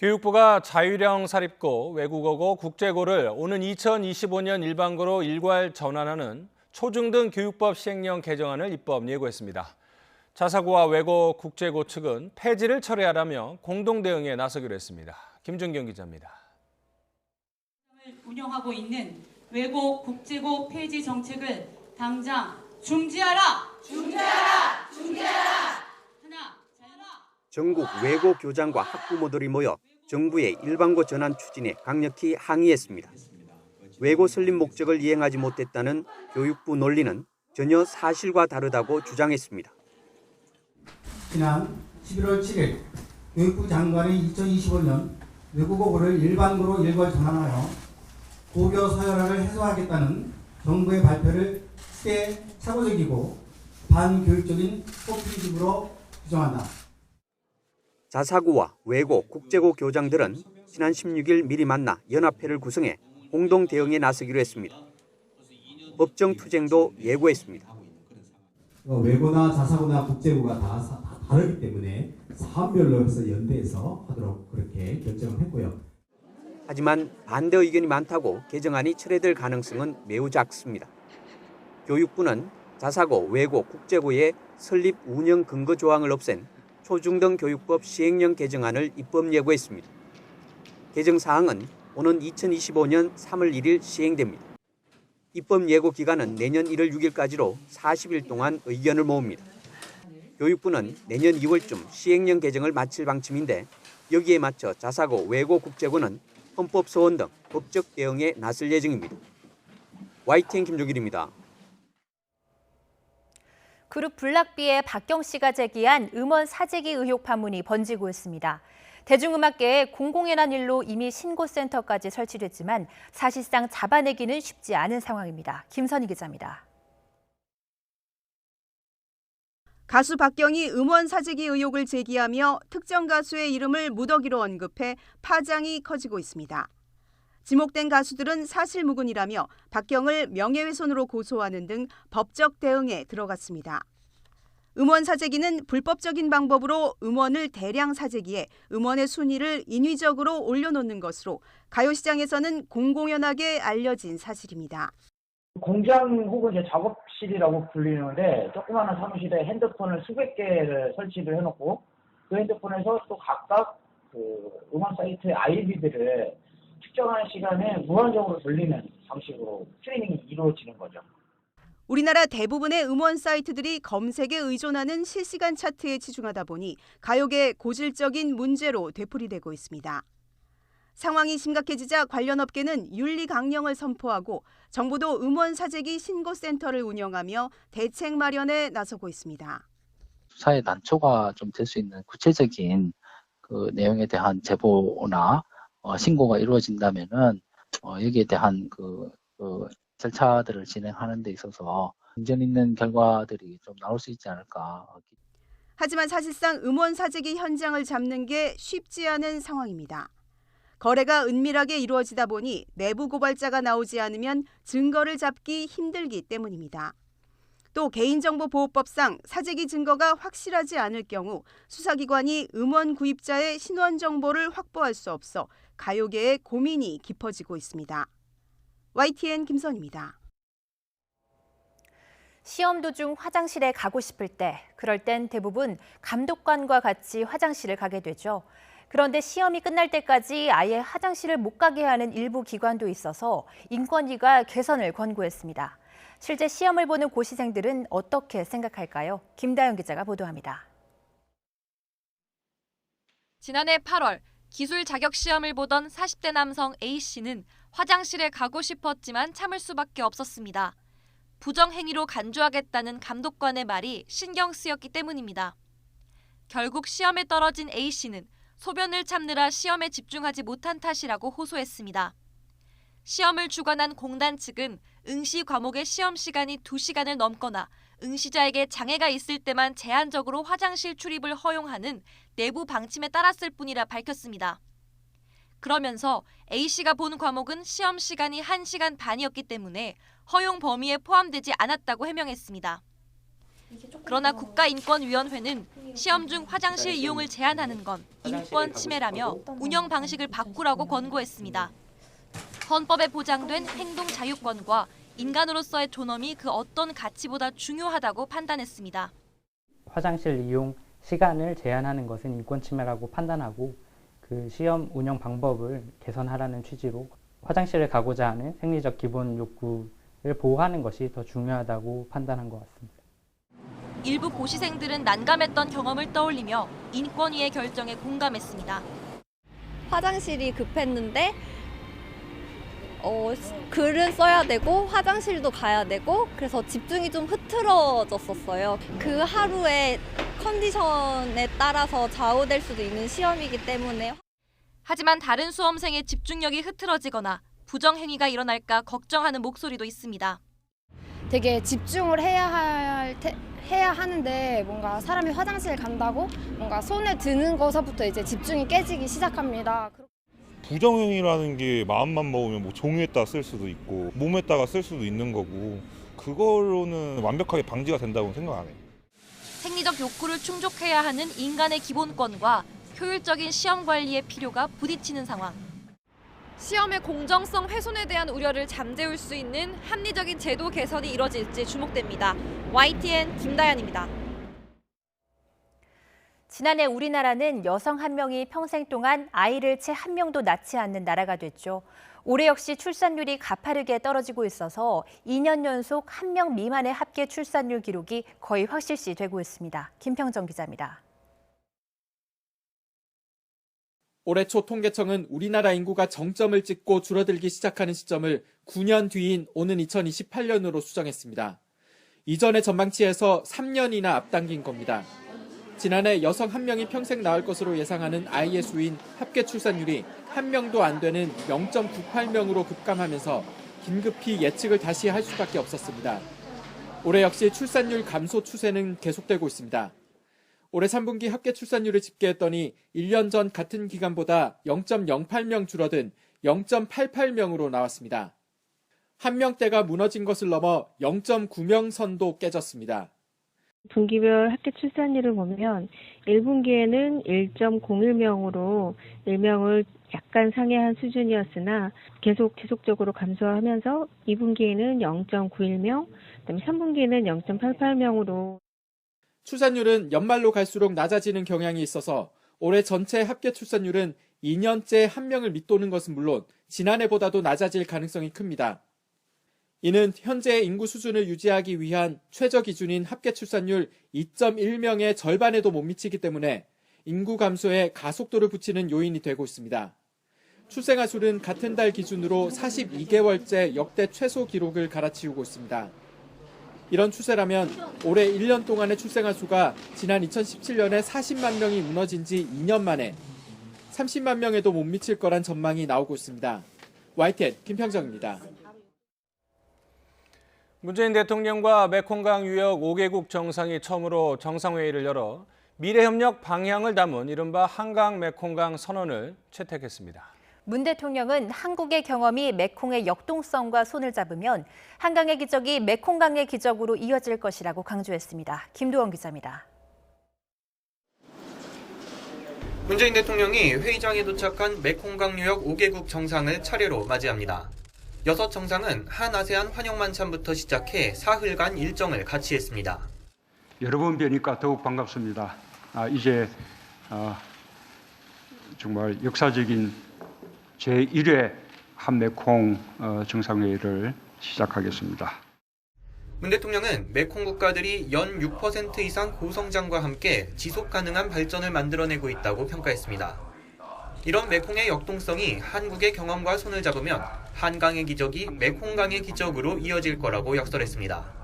S1: 교육부가 자유형 사립고, 외국어고, 국제고를 오는 2025년 일반고로 일괄 전환하는 초중등 교육법 시행령 개정안을 입법 예고했습니다. 자사고와 외고, 국제고 측은 폐지를 철회하라며 공동 대응에 나서기로 했습니다. 김준경 기자입니다.
S22: 운영하고 있는 외고, 국제고 폐지 정책을 당장 중지하라! 중지하라! 중지하라!
S23: 전국 외고 교장과 학부모들이 모여 정부의 일반고 전환 추진에 강력히 항의했습니다. 외고 설립 목적을 이행하지 못했다는 교육부 논리는 전혀 사실과 다르다고 주장했습니다.
S24: 지난 11월 7일 교육부 장관이 2025년 외국어고를 일반고로 일괄 전환하여 고교 서열화를 해소하겠다는 정부의 발표를 크게 착오적이고 반교육적인 포퓰리즘으로 규정한다.
S23: 자사고와 외고, 국제고 교장들은 지난 16일 미리 만나 연합회를 구성해 공동 대응에 나서기로 했습니다. 법정 투쟁도 예고했습니다.
S24: 외고나 자사고나 국제고가 다 다르기 때문에 사안별로 해서 연대해서 하도록 그렇게 결정을 했고요.
S23: 하지만 반대 의견이 많다고 개정안이 철회될 가능성은 매우 작습니다. 교육부는 자사고, 외고, 국제고의 설립 운영 근거 조항을 없앤 초중등 교육법 시행령 개정안을 입법 예고했습니다. 개정 사항은 오는 2025년 3월 1일 시행됩니다. 입법 예고 기간은 내년 1월 6일까지로 40일 동안 의견을 모읍니다. 교육부는 내년 2월쯤 시행령 개정을 마칠 방침인데 여기에 맞춰 자사고, 외고, 국제고는 헌법 소원 등 법적 대응에 나설 예정입니다. YTN 김종길입니다.
S2: 그룹 블락비의 박경 씨가 제기한 음원 사재기 의혹 파문이 번지고 있습니다. 대중음악계에 공공연한 일로 이미 신고센터까지 설치됐지만 사실상 잡아내기는 쉽지 않은 상황입니다. 김선희 기자입니다.
S25: 가수 박경이 음원 사재기 의혹을 제기하며 특정 가수의 이름을 무더기로 언급해 파장이 커지고 있습니다. 지목된 가수들은 사실무근이라며 박경을 명예훼손으로 고소하는 등 법적 대응에 들어갔습니다. 음원 사재기는 불법적인 방법으로 음원을 대량 사재기해 음원의 순위를 인위적으로 올려놓는 것으로 가요시장에서는 공공연하게 알려진 사실입니다.
S26: 공장 혹은 이제 작업실이라고 불리는데 조그마한 사무실에 핸드폰을 수백 개를 설치를 해놓고 그 핸드폰에서 또 각각 그 음원 사이트의 아이디들을 특정한 시간에 무한정으로 돌리는 방식으로 스트리밍이 이루어지는 거죠.
S25: 우리나라 대부분의 음원 사이트들이 검색에 의존하는 실시간 차트에 치중하다 보니 가요계 고질적인 문제로 되풀이되고 있습니다. 상황이 심각해지자 관련 업계는 윤리 강령을 선포하고 정부도 음원 사재기 신고센터를 운영하며 대책 마련에 나서고 있습니다.
S3: 수사의 난초가 좀 될 수 있는 구체적인 그 내용에 대한 제보나 신고가 이루어진다면은 여기에 대한 그 절차들을 진행하는 데 있어서 인전 있는 결과들이 좀 나올 수 있지 않을까.
S25: 하지만 사실상 음원 사재기 현장을 잡는 게 쉽지 않은 상황입니다. 거래가 은밀하게 이루어지다 보니 내부 고발자가 나오지 않으면 증거를 잡기 힘들기 때문입니다. 또 개인정보보호법상 사재기 증거가 확실하지 않을 경우 수사기관이 음원 구입자의 신원 정보를 확보할 수 없어 가요계의 고민이 깊어지고 있습니다. YTN 김선입니다.
S2: 시험 도중 화장실에 가고 싶을 때, 그럴 땐 대부분 감독관과 같이 화장실을 가게 되죠. 그런데 시험이 끝날 때까지 아예 화장실을 못 가게 하는 일부 기관도 있어서 인권위가 개선을 권고했습니다. 실제 시험을 보는 고시생들은 어떻게 생각할까요? 김다영 기자가 보도합니다.
S4: 지난해 8월 기술 자격 시험을 보던 40대 남성 A씨는 화장실에 가고 싶었지만 참을 수밖에 없었습니다. 부정행위로 간주하겠다는 감독관의 말이 신경 쓰였기 때문입니다. 결국 시험에 떨어진 A씨는 소변을 참느라 시험에 집중하지 못한 탓이라고 호소했습니다. 시험을 주관한 공단 측은 응시 과목의 시험 시간이 2시간을 넘거나 응시자에게 장애가 있을 때만 제한적으로 화장실 출입을 허용하는 내부 방침에 따랐을 뿐이라 밝혔습니다. 그러면서 A씨가 본 과목은 시험 시간이 1시간 반이었기 때문에 허용 범위에 포함되지 않았다고 해명했습니다. 그러나 국가인권위원회는 시험 중 화장실 이용을 제한하는 건 인권 침해라며 운영 방식을 바꾸라고 권고했습니다. 헌법에 보장된 행동 자유권과 인간으로서의 존엄이 그 어떤 가치보다 중요하다고 판단했습니다.
S5: 화장실 이용 시간을 제한하는 것은 인권 침해라고 판단하고 그 시험 운영 방법을 개선하라는 취지로 화장실에 가고자 하는 생리적 기본 욕구를 보호하는 것이 더 중요하다고 판단한 것 같습니다.
S4: 일부 고시생들은 난감했던 경험을 떠올리며 인권위의 결정에 공감했습니다.
S6: 화장실이 급했는데 글은 써야 되고 화장실도 가야 되고 그래서 집중이 좀 흐트러졌었어요. 그 하루의 컨디션에 따라서 좌우될 수도 있는 시험이기 때문에.
S4: 하지만 다른 수험생의 집중력이 흐트러지거나 부정행위가 일어날까 걱정하는 목소리도 있습니다.
S8: 되게 집중을 해야 하는데 뭔가 사람이 화장실 간다고 뭔가 손에 드는 것부터 이제 집중이 깨지기 시작합니다.
S9: 부정행위라는 게 마음만 먹으면 뭐 종이에다 쓸 수도 있고 몸에다가 쓸 수도 있는 거고 그걸로는 완벽하게 방지가 된다고 생각 안 해요.
S4: 생리적 욕구를 충족해야 하는 인간의 기본권과 효율적인 시험 관리의 필요가 부딪히는 상황. 시험의 공정성 훼손에 대한 우려를 잠재울 수 있는 합리적인 제도 개선이 이뤄질지 주목됩니다. YTN 김다연입니다.
S2: 지난해 우리나라는 여성 1명이 평생 동안 아이를 채 1명도 낳지 않는 나라가 됐죠. 올해 역시 출산율이 가파르게 떨어지고 있어서 2년 연속 1명 미만의 합계 출산율 기록이 거의 확실시되고 있습니다. 김평정 기자입니다.
S27: 올해 초 통계청은 우리나라 인구가 정점을 찍고 줄어들기 시작하는 시점을 9년 뒤인 오는 2028년으로 수정했습니다. 이전의 전망치에서 3년이나 앞당긴 겁니다. 지난해 여성 1명이 평생 낳을 것으로 예상하는 아이의 수인 합계 출산율이 1명도 안 되는 0.98명으로 급감하면서 긴급히 예측을 다시 할 수밖에 없었습니다. 올해 역시 출산율 감소 추세는 계속되고 있습니다. 올해 3분기 합계 출산율을 집계했더니 1년 전 같은 기간보다 0.08명 줄어든 0.88명으로 나왔습니다. 1명대가 무너진 것을 넘어 0.9명 선도 깨졌습니다.
S28: 분기별 합계 출산율을 보면 1분기에는 1.01명으로 1명을 약간 상회한 수준이었으나 지속적으로 감소하면서 2분기에는 0.91명, 그다음에 3분기에는 0.88명으로
S27: 출산율은 연말로 갈수록 낮아지는 경향이 있어서 올해 전체 합계 출산율은 2년째 1명을 밑도는 것은 물론 지난해보다도 낮아질 가능성이 큽니다. 이는 현재의 인구 수준을 유지하기 위한 최저 기준인 합계 출산율 2.1명의 절반에도 못 미치기 때문에 인구 감소에 가속도를 붙이는 요인이 되고 있습니다. 출생아 수는 같은 달 기준으로 42개월째 역대 최소 기록을 갈아치우고 있습니다. 이런 추세라면 올해 1년 동안의 출생아 수가 지난 2017년에 40만 명이 무너진 지 2년 만에 30만 명에도 못 미칠 거란 전망이 나오고 있습니다. YTN 김평정입니다.
S1: 문재인 대통령과 메콩강 유역 5개국 정상이 처음으로 정상회의를 열어 미래협력 방향을 담은 이른바 한강 메콩강 선언을 채택했습니다.
S2: 문 대통령은 한국의 경험이 메콩의 역동성과 손을 잡으면 한강의 기적이 메콩강의 기적으로 이어질 것이라고 강조했습니다. 김도원 기자입니다.
S7: 문재인 대통령이 회의장에 도착한 메콩강 유역 5개국 정상을 차례로 맞이합니다. 6정상은 한 아세안 환영 만찬부터 시작해 사흘간 일정을 같이 했습니다.
S10: 여러 번 뵈니까 더욱 반갑습니다. 이제 정말 역사적인 제1회 한메콩 정상회의를 시작하겠습니다.
S7: 문 대통령은 메콩 국가들이 연 6% 이상 고성장과 함께 지속 가능한 발전을 만들어내고 있다고 평가했습니다. 이런 메콩의 역동성이 한국의 경험과 손을 잡으면 한강의 기적이 메콩강의 기적으로 이어질 거라고 역설했습니다.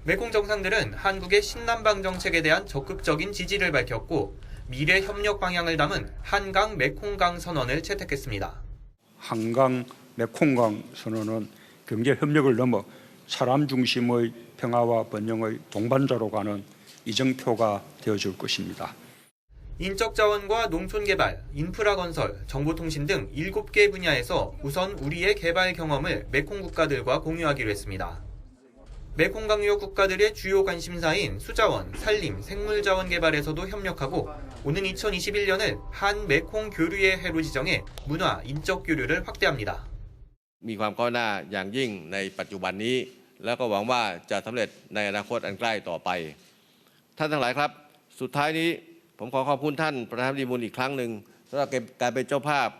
S7: 메콩 정상들은 한국의 신남방 정책에 대한 적극적인 지지를 밝혔고 미래 협력 방향을 담은 한강 메콩강 선언을 채택했습니다.
S10: 한강 메콩강 선언은 경제 협력을 넘어 사람 중심의 평화와 번영의 동반자로 가는 이정표가 되어줄 것입니다.
S7: 인적 자원과 농촌 개발, 인프라 건설, 정보통신 등 7개 분야에서 우선 우리의 개발 경험을 메콩 국가들과 공유하기로 했습니다. 메콩강 유역 국가들의 주요 관심사인 수자원, 산림, 생물자원 개발에서도 협력하고 오는 2021년을 한 메콩 교류의 해로 지정해 문화, 인적 교류를 확대합니다.
S11: มีความก้าวหน้าอย่างยิ่งในปัจจุบันนี้แล้วก็หวังว่าจะสำเร็จในอนาคตอันใกล้ต่อไปท่านทั้งหลายครับสุดท้ายนี้ผมขอขอบคุณท่านประธานาธิบดีมูนอีกครั้งหนึ่งสำหรับการเป็นเจ้าภาพ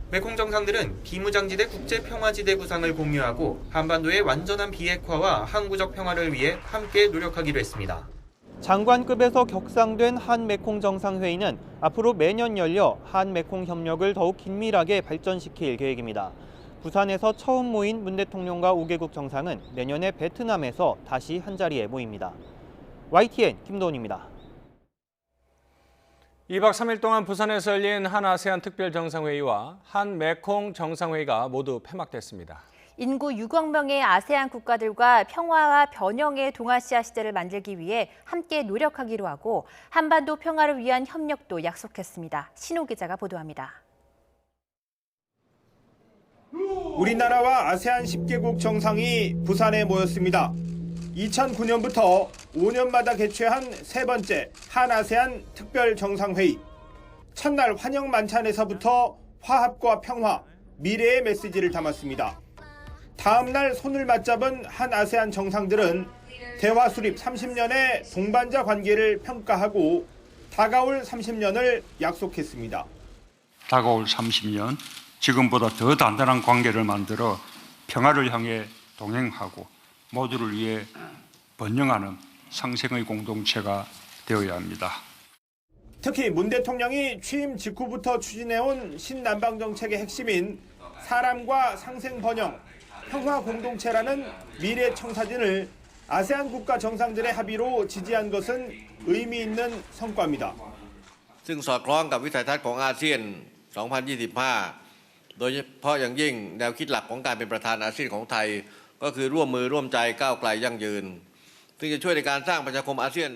S7: 메콩 정상들은 비무장지대 국제평화지대 구상을 공유하고 한반도의 완전한 비핵화와 항구적 평화를 위해 함께 노력하기로 했습니다.
S12: 장관급에서 격상된 한 메콩 정상회의는 앞으로 매년 열려 한 메콩 협력을 더욱 긴밀하게 발전시킬 계획입니다. 부산에서 처음 모인 문 대통령과 5개국 정상은 내년에 베트남에서 다시 한자리에 모입니다. YTN 김도훈입니다.
S1: 2박 3일 동안 부산에서 열린 한 아세안 특별정상회의와 한 메콩 정상회의가 모두 폐막됐습니다.
S2: 인구 6억 명의 아세안 국가들과 평화와 번영의 동아시아 시대를 만들기 위해 함께 노력하기로 하고 한반도 평화를 위한 협력도 약속했습니다. 신호 기자가 보도합니다.
S13: 우리나라와 아세안 10개국 정상이 부산에 모였습니다. 2009년부터 5년마다 개최한 세 번째 한 아세안 특별 정상회의. 첫날 환영 만찬에서부터 화합과 평화, 미래의 메시지를 담았습니다. 다음 날 손을 맞잡은 한 아세안 정상들은 대화 수립 30년의 동반자 관계를 평가하고 다가올 30년을 약속했습니다.
S10: 다가올 30년, 지금보다 더 단단한 관계를 만들어 평화를 향해 동행하고 모두를 위해 번영하는 상생의 공동체가 되어야 합니다.
S13: 특히 문 대통령이 취임 직후부터 추진해온 신남방 정책의 핵심인 사람과 상생 번영, 평화 공동체라는 미래 청사진을 아세안 국가 정상들의 합의로 지지한 것은 의미 있는 성과입니다.
S11: ซึ่งสอดคล้องกับวิสัยทัศน์ของอาเซียน 2025 โดยเฉพาะอย่างยิ่งแนวคิดหลักของการเป็นประธานอาเซียนของไทยก็คือร่วมมือร่วมใจก้าวไกลยั่งยืนซึ่งจะช่วยในการสร้างประชาคมอาเซียน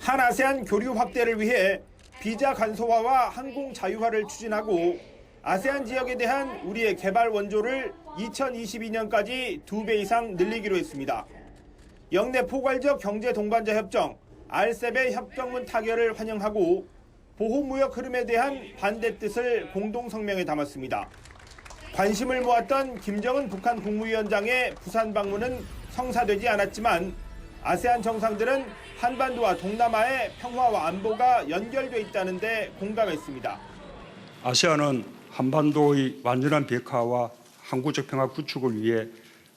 S13: 한 아세안 교류 확대를 위해 비자 간소화와 항공 자유화를 추진하고 아세안 지역에 대한 우리의 개발 원조를 2022년까지 2배 이상 늘리기로 했습니다. 영내 포괄적 경제 동반자 협정, RCEP의 협정문 타결을 환영하고 보호무역 흐름에 대한 반대 뜻을 공동성명에 담았습니다. 관심을 모았던 김정은 북한 국무위원장의 부산 방문은 성사되지 않았지만 아세안 정상들은 한반도와 동남아의 평화와 안보가 연결돼 있다는 데 공감했습니다.
S10: 아세안은 한반도의 완전한 비핵화와 항구적 평화 구축을 위해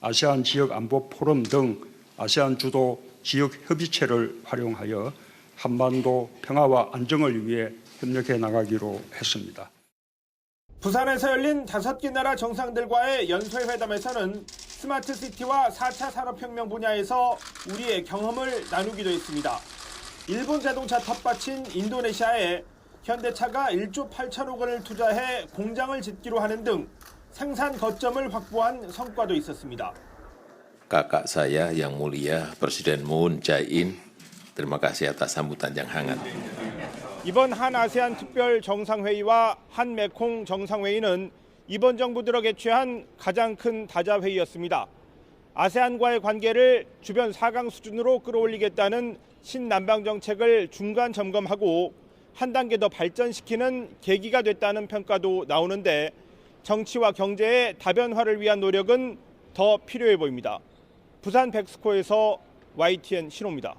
S10: 아세안 지역 안보 포럼 등 아세안 주도 지역 협의체를 활용하여 한반도 평화와 안정을 위해 협력해 나가기로 했습니다.
S13: 부산에서 열린 5개 나라 정상들과의 연설회담에서는 스마트시티와 4차 산업혁명 분야에서 우리의 경험을 나누기도 했습니다. 일본 자동차 텃밭인 인도네시아에 현대차가 1조 8천억 원을 투자해 공장을 짓기로 하는 등 생산 거점을 확보한 성과도 있었습니다.
S14: Kakak saya yang mulia Presiden Moon Jae-in, terima kasih atas sambutan yang hangat.
S13: 이번 한 아세안 특별 정상회의와 한 메콩 정상회의는 이번 정부 들어 개최한 가장 큰 다자회의였습니다. 아세안과의 관계를 주변 4강 수준으로 끌어올리겠다는 신남방 정책을 중간 점검하고 한 단계 더 발전시키는 계기가 됐다는 평가도 나오는데 정치와 경제의 다변화를 위한 노력은 더 필요해 보입니다. 부산 백스코에서 YTN 신호입니다.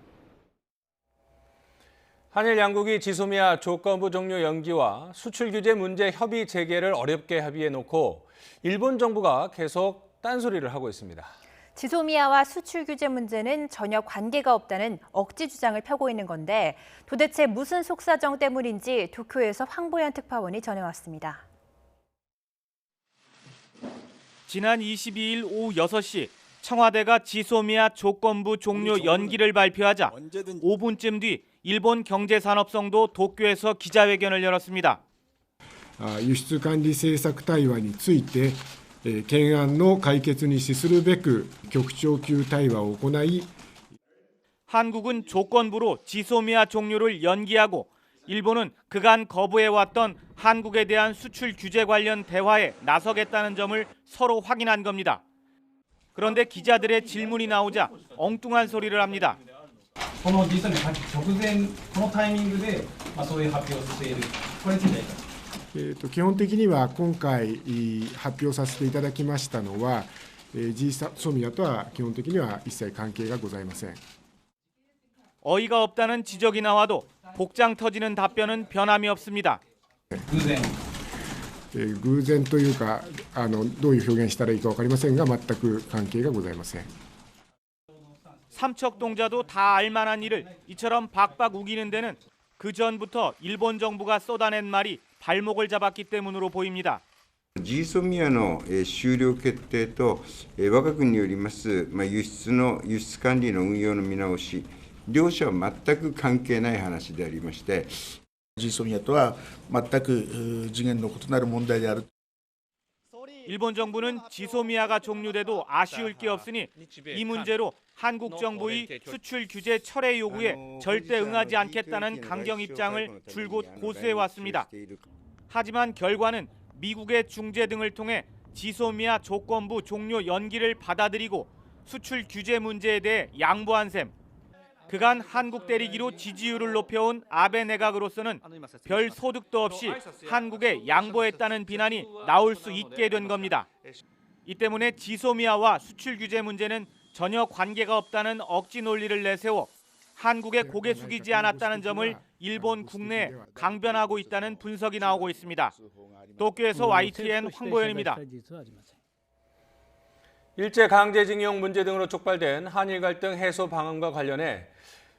S1: 한일 양국이 지소미아 조건부 종료 연기와 수출 규제 문제 협의 재개를 어렵게 합의해놓고 일본 정부가 계속 딴소리를 하고 있습니다.
S2: 지소미아와 수출 규제 문제는 전혀 관계가 없다는 억지 주장을 펴고 있는 건데 도대체 무슨 속사정 때문인지 도쿄에서 황보현 특파원이 전해왔습니다.
S12: 지난 22일 오후 6시 청와대가 지소미아 조건부 종료 연기를 발표하자 5분쯤 뒤 일본 경제산업성도 도쿄에서 기자회견을 열었습니다.
S15: 輸出管理政策対話について懸案の解決に資するべく局長級対話を行い
S12: 한국은 조건부로 지소미아 종료를 연기하고 일본은 그간 거부해왔던 한국에 대한 수출 규제 관련 대화에 나서겠다는 점을 서로 확인한 겁니다. 그런데 기자들의 질문이 나오자 엉뚱한 소리를 합니다.
S16: この実際に直前このタイミングでそういう発表をしているこれについては
S15: 基本的には今回発表させていただきましたのは 지소미아とは基本的には一切関係がございません.
S12: 어이가 없다는 지적이 나와도 복장 터지는 답변은 변함이 없습니다.
S15: 偶然というかどういう表現したらいいか分かりませんが全く関係がございません.
S12: 삼척동자도 다 알만한 일을 이처럼 박박 우기는 데는 그 전부터 일본 정부가 쏟아낸 말이 발목을 잡았기 때문으로 보입니다.
S17: 지소미아の終了決定と我が国によります輸出管理の運用の見直し両者は全く関係ない話でありまして
S18: 지소미아とは全く次元の異なる問題である.
S12: 일본 정부는 지소미아가 종료돼도 아쉬울 게 없으니 이 문제로 한국 정부의 수출 규제 철회 요구에 절대 응하지 않겠다는 강경 입장을 줄곧 고수해왔습니다. 하지만 결과는 미국의 중재 등을 통해 지소미아 조건부 종료 연기를 받아들이고 수출 규제 문제에 대해 양보한 셈. 그간 한국 때리기로 지지율을 높여온 아베 내각으로서는 별 소득도 없이 한국에 양보했다는 비난이 나올 수 있게 된 겁니다. 이 때문에 지소미아와 수출 규제 문제는 전혀 관계가 없다는 억지 논리를 내세워 한국에 고개 숙이지 않았다는 점을 일본 국내에 강변하고 있다는 분석이 나오고 있습니다. 도쿄에서 YTN 황보현입니다.
S1: 일제 강제징용 문제 등으로 촉발된 한일 갈등 해소 방안과 관련해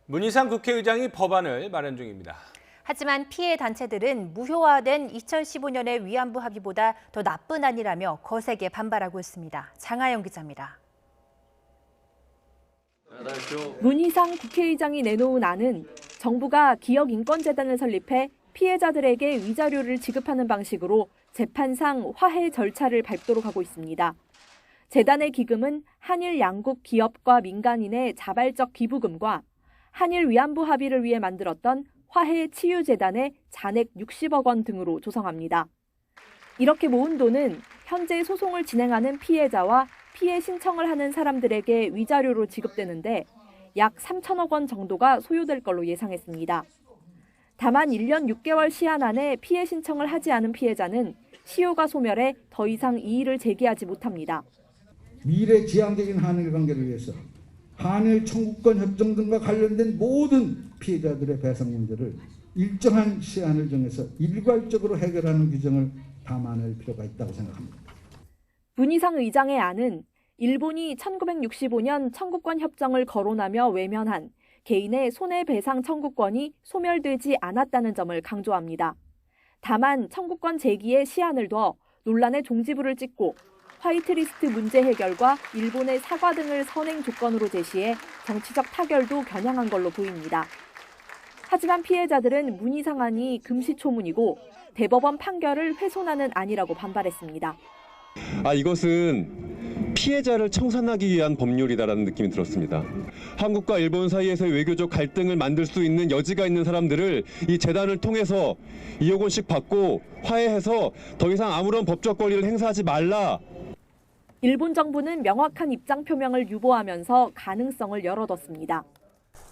S1: 문희상 국회의장이 법안을 마련 중입니다.
S2: 하지만 피해 단체들은 무효화된 2015년의 위안부 합의보다 더 나쁜 안이라며 거세게 반발하고 있습니다. 장하영 기자입니다.
S19: 문희상 국회의장이 내놓은 안은 정부가 기억인권재단을 설립해 피해자들에게 위자료를 지급하는 방식으로 재판상 화해 절차를 밟도록 하고 있습니다. 재단의 기금은 한일 양국 기업과 민간인의 자발적 기부금과 한일 위안부 합의를 위해 만들었던 화해치유재단의 잔액 60억 원 등으로 조성합니다. 이렇게 모은 돈은 현재 소송을 진행하는 피해자와 피해 신청을 하는 사람들에게 위자료로 지급되는데 약 3천억 원 정도가 소요될 걸로 예상했습니다. 다만 1년 6개월 시한 안에 피해 신청을 하지 않은 피해자는 시효가 소멸해 더 이상 이의를 제기하지 못합니다.
S20: 미래 지향적인 한일 관계를 위해서 한일 청구권 협정 등과 관련된 모든 피해자들의 배상 문제를 일정한 시한을 정해서 일괄적으로 해결하는 규정을 담아낼 필요가 있다고 생각합니다.
S19: 문희상 의장의 안은 일본이 1965년 청구권 협정을 거론하며 외면한 개인의 손해배상 청구권이 소멸되지 않았다는 점을 강조합니다. 다만 청구권 제기에 시한을 둬 논란의 종지부를 찍고 화이트리스트 문제 해결과 일본의 사과 등을 선행 조건으로 제시해 정치적 타결도 겨냥한 걸로 보입니다. 하지만 피해자들은 문의 상한이 금시초문이고 대법원 판결을 훼손하는 안이라고 반발했습니다.
S3: 이것은 피해자를 청산하기 위한 법률이다라는 느낌이 들었습니다. 한국과 일본 사이에서의 외교적 갈등을 만들 수 있는 여지가 있는 사람들을 이 재단을 통해서 2억 원씩 받고 화해해서 더 이상 아무런 법적 권리를 행사하지 말라.
S19: 일본 정부는 명확한 입장 표명을 유보하면서 가능성을 열어뒀습니다.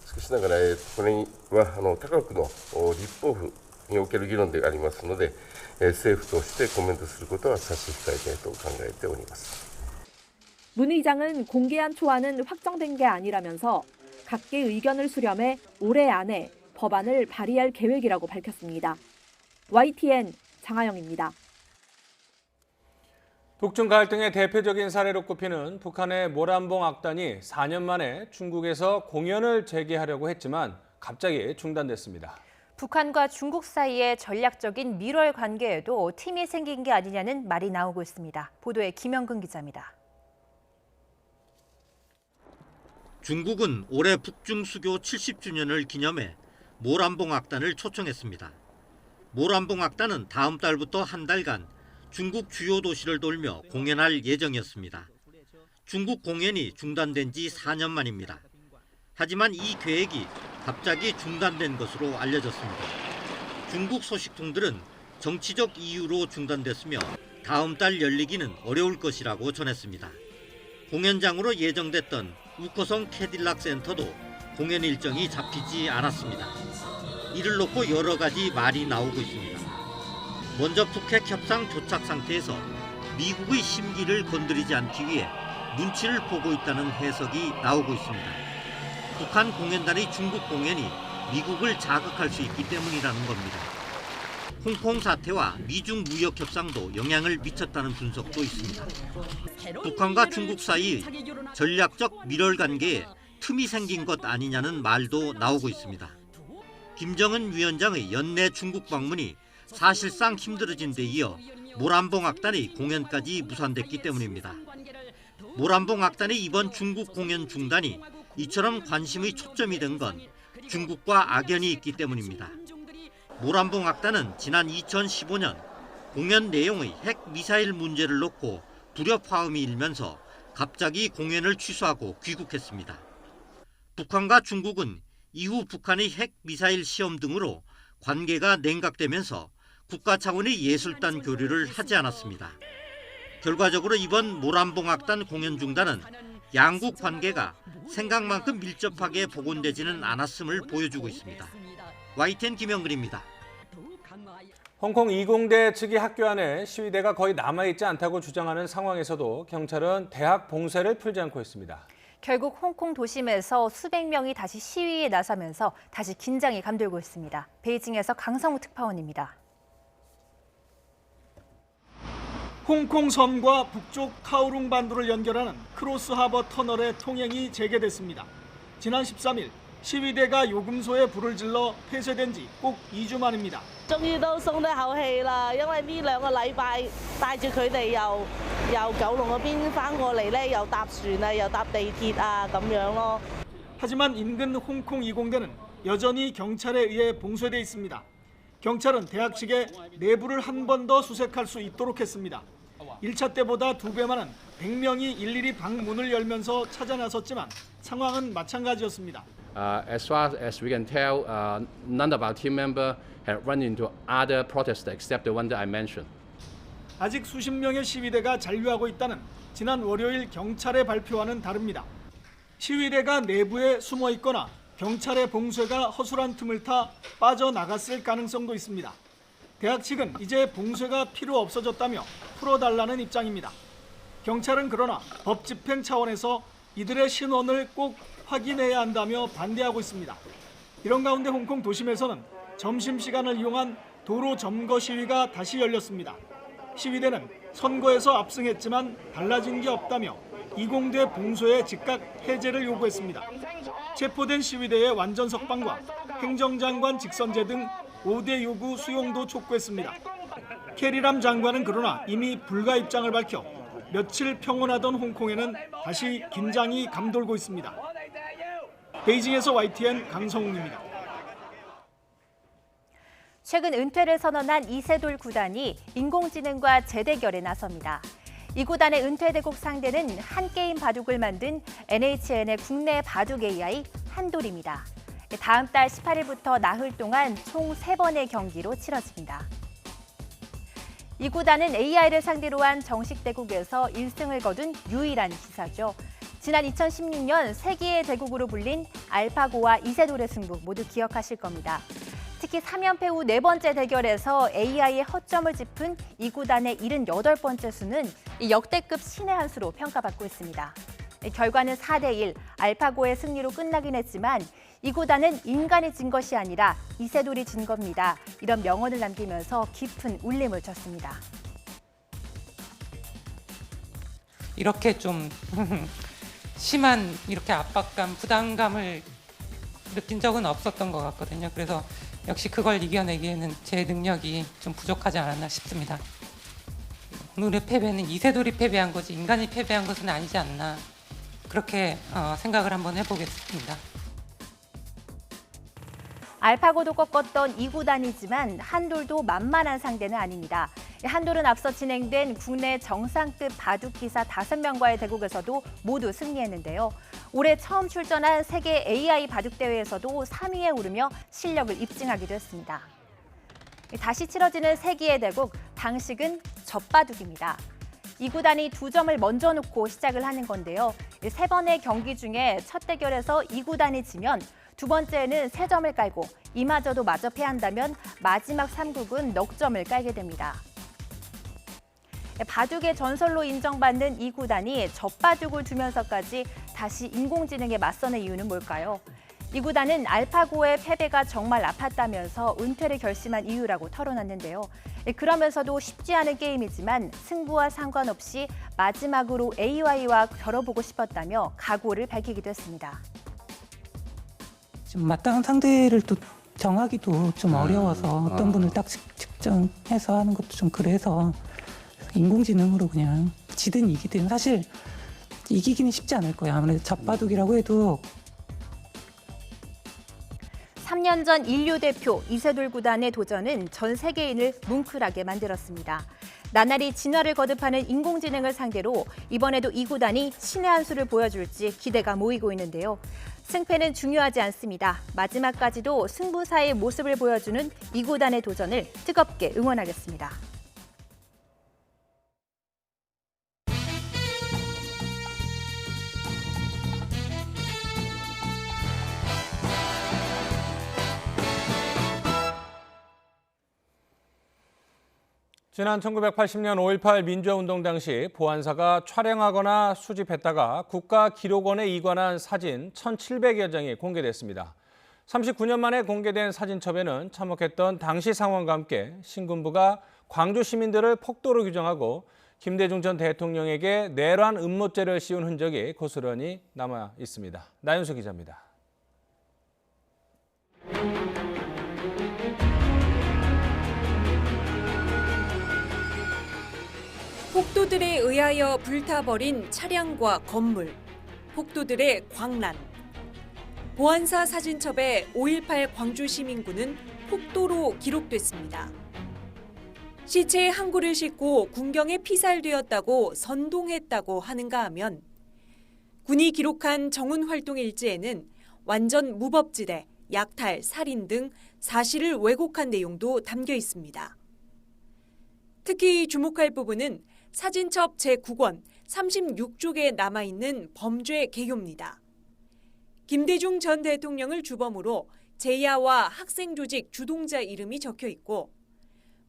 S5: しかしながら、これは他国の立法府における議論でありますので、政府としてコメントすることは差し控えたいと考えております。
S19: 문 의장은 공개한 초안은 확정된 게 아니라면서 각계 의견을 수렴해 올해 안에 법안을 발의할 계획이라고 밝혔습니다. YTN 장하영입니다.
S1: 북중 갈등의 대표적인 사례로 꼽히는 북한의 모란봉 악단이 4년 만에 중국에서 공연을 재개하려고 했지만 갑자기 중단됐습니다.
S2: 북한과 중국 사이의 전략적인 밀월 관계에도 틈이 생긴 게 아니냐는 말이 나오고 있습니다. 보도에 김영근 기자입니다.
S21: 중국은 올해 북중 수교 70주년을 기념해 모란봉 악단을 초청했습니다. 모란봉 악단은 다음 달부터 한 달간 중국 주요 도시를 돌며 공연할 예정이었습니다. 중국 공연이 중단된 지 4년 만입니다. 하지만 이 계획이 갑자기 중단된 것으로 알려졌습니다. 중국 소식통들은 정치적 이유로 중단됐으며 다음 달 열리기는 어려울 것이라고 전했습니다. 공연장으로 예정됐던 우커성 캐딜락 센터도 공연 일정이 잡히지 않았습니다. 이를 놓고 여러 가지 말이 나오고 있습니다. 먼저 북핵 협상 조착 상태에서 미국의 심기를 건드리지 않기 위해 눈치를 보고 있다는 해석이 나오고 있습니다. 북한 공연단의 중국 공연이 미국을 자극할 수 있기 때문이라는 겁니다. 홍콩 사태와 미중 무역 협상도 영향을 미쳤다는 분석도 있습니다. 북한과 중국 사이의 전략적 밀월 관계에 틈이 생긴 것 아니냐는 말도 나오고 있습니다. 김정은 위원장의 연내 중국 방문이 사실상 힘들어진 데 이어 모란봉 악단의 공연까지 무산됐기 때문입니다. 모란봉 악단의 이번 중국 공연 중단이 이처럼 관심의 초점이 된 건 중국과 악연이 있기 때문입니다. 모란봉 악단은 지난 2015년 공연 내용의 핵 미사일 문제를 놓고 불협 화음이 일면서 갑자기 공연을 취소하고 귀국했습니다. 북한과 중국은 이후 북한의 핵 미사일 시험 등으로 관계가 냉각되면서 국가 차원의 예술단 교류를 하지 않았습니다. 결과적으로 이번 모란봉 악단 공연 중단은 양국 관계가 생각만큼 밀접하게 복원되지는 않았음을 보여주고 있습니다. YTN 김영근입니다.
S1: 홍콩 이공대 측이 학교 안에 시위대가 거의 남아있지 않다고 주장하는 상황에서도 경찰은 대학 봉쇄를 풀지 않고 있습니다.
S2: 결국 홍콩 도심에서 수백 명이 다시 시위에 나서면서 다시 긴장이 감돌고 있습니다. 베이징에서 강성우 특파원입니다.
S22: 홍콩 섬과 북쪽 카오룽 반도를 연결하는 크로스 하버 터널의 통행이 재개됐습니다. 지난 13일 시위대가 요금소에 불을 질러 폐쇄된 지 꼭 2주 만입니다.
S23: 終於都鬆得口氣啦，因為呢2個禮拜帶住佢哋由九龍嗰邊翻過嚟咧，又搭船啊，又搭地鐵啊咁樣咯。
S22: 하지만 인근 홍콩 이공대는 여전히 경찰에 의해 봉쇄돼 있습니다. 경찰은 대학 측에 내부를 한 번 더 수색할 수 있도록 했습니다. 1차 때보다 2배 많은 100명이 일일이 방문을 열면서 찾아 나섰지만 상황은 마찬가지였습니다.
S24: As far as we can tell, none of our team members have run into other protesters except the one that I mentioned.
S22: 아직 수십 명의 시위대가 잔류하고 있다는 지난 월요일 경찰의 발표와는 다릅니다. 시위대가 내부에 숨어 있거나 경찰의 봉쇄가 허술한 틈을 타 빠져나갔을 가능성도 있습니다. 대학 측은 이제 봉쇄가 필요 없어졌다며 풀어달라는 입장입니다. 경찰은 그러나 법 집행 차원에서 이들의 신원을 꼭 확인해야 한다며 반대하고 있습니다. 이런 가운데 홍콩 도심에서는 점심시간을 이용한 도로 점거 시위가 다시 열렸습니다. 시위대는 선거에서 압승했지만 달라진 게 없다며 이공대 봉쇄의 즉각 해제를 요구했습니다. 체포된 시위대의 완전 석방과 행정장관 직선제 등 5대 요구 수용도 촉구했습니다. 캐리람 장관은 그러나 이미 불가 입장을 밝혀 며칠 평온하던 홍콩에는 다시 긴장이 감돌고 있습니다. 베이징에서 YTN 강성웅입니다.
S2: 최근 은퇴를 선언한 이세돌 구단이 인공지능과 재대결에 나섭니다. 이 구단의 은퇴 대국 상대는 한 게임 바둑을 만든 NHN의 국내 바둑 AI 한돌입니다. 다음 달 18일부터 나흘 동안 총 3번의 경기로 치러집니다. 이 구단은 AI를 상대로 한 정식 대국에서 1승을 거둔 유일한 기사죠. 지난 2016년 세기의 대국으로 불린 알파고와 이세돌의 승부 모두 기억하실 겁니다. 특히 3연패 후 4번째 대결에서 AI의 허점을 짚은 이 구단의 78번째 수는 역대급 신의 한 수로 평가받고 있습니다. 결과는 4대1, 알파고의 승리로 끝나긴 했지만 이 구단은 인간이 진 것이 아니라 이세돌이 진 겁니다. 이런 명언을 남기면서 깊은 울림을 쳤습니다.
S4: 이렇게 좀 심한 이렇게 압박감, 부담감을 느낀 적은 없었던 것 같거든요. 그래서 역시 그걸 이겨내기에는 제 능력이 좀 부족하지 않았나 싶습니다. 오늘의 패배는 이세돌이 패배한 거지 인간이 패배한 것은 아니지 않나 그렇게 생각을 한번 해보겠습니다.
S2: 알파고도 꺾었던 이 구단이지만 한돌도 만만한 상대는 아닙니다. 한돌은 앞서 진행된 국내 정상급 바둑 기사 5명과의 대국에서도 모두 승리했는데요. 올해 처음 출전한 세계 AI 바둑 대회에서도 3위에 오르며 실력을 입증하기도 했습니다. 다시 치러지는 세기의 대국, 당식은 젖바둑입니다. 이 구단이 2점을 먼저 놓고 시작을 하는 건데요. 3번의 경기 중에 첫 대결에서 이 구단이 지면 두 번째에는 3점을 깔고 이마저도 마저 패한다면 마지막 3국은 넉 점을 깔게 됩니다. 바둑의 전설로 인정받는 이 구단이 젖바둑을 두면서까지 다시 인공지능에 맞서는 이유는 뭘까요? 이 구단은 알파고의 패배가 정말 아팠다면서 은퇴를 결심한 이유라고 털어놨는데요. 그러면서도 쉽지 않은 게임이지만 승부와 상관없이 마지막으로 AI와 겨뤄보고 싶었다며 각오를 밝히기도 했습니다.
S4: 좀 마땅한 상대를 또 정하기도 좀 어려워서 어떤 분을 딱 측정해서 하는 것도 좀 그래서 인공지능으로 그냥 지든 이기든 사실 이기기는 쉽지 않을 거예요. 아무래도 젖바둑이라고 해도
S2: 3년 전 인류 대표 이세돌 구단의 도전은 전 세계인을 뭉클하게 만들었습니다. 나날이 진화를 거듭하는 인공지능을 상대로 이번에도 이 구단이 신의 한 수를 보여줄지 기대가 모이고 있는데요. 승패는 중요하지 않습니다. 마지막까지도 승부사의 모습을 보여주는 이 구단의 도전을 뜨겁게 응원하겠습니다.
S1: 지난 1980년 5.18 민주화운동 당시 보안사가 촬영하거나 수집했다가 국가기록원에 이관한 사진 1,700여 장이 공개됐습니다. 39년 만에 공개된 사진첩에는 참혹했던 당시 상황과 함께 신군부가 광주 시민들을 폭도로 규정하고 김대중 전 대통령에게 내란 음모죄를 씌운 흔적이 고스란히 남아 있습니다. 나윤수 기자입니다.
S6: 폭도들에 의하여 불타버린 차량과 건물, 폭도들의 광란. 보안사 사진첩에 5.18 광주시민군은 폭도로 기록됐습니다. 시체에 항구를 싣고 군경에 피살되었다고 선동했다고 하는가 하면 군이 기록한 정훈활동 일지에는 완전 무법지대, 약탈, 살인 등 사실을 왜곡한 내용도 담겨 있습니다. 특히 주목할 부분은 사진첩 제9권 36쪽에 남아있는 범죄 개요입니다. 김대중 전 대통령을 주범으로 제야와 학생 조직 주동자 이름이 적혀 있고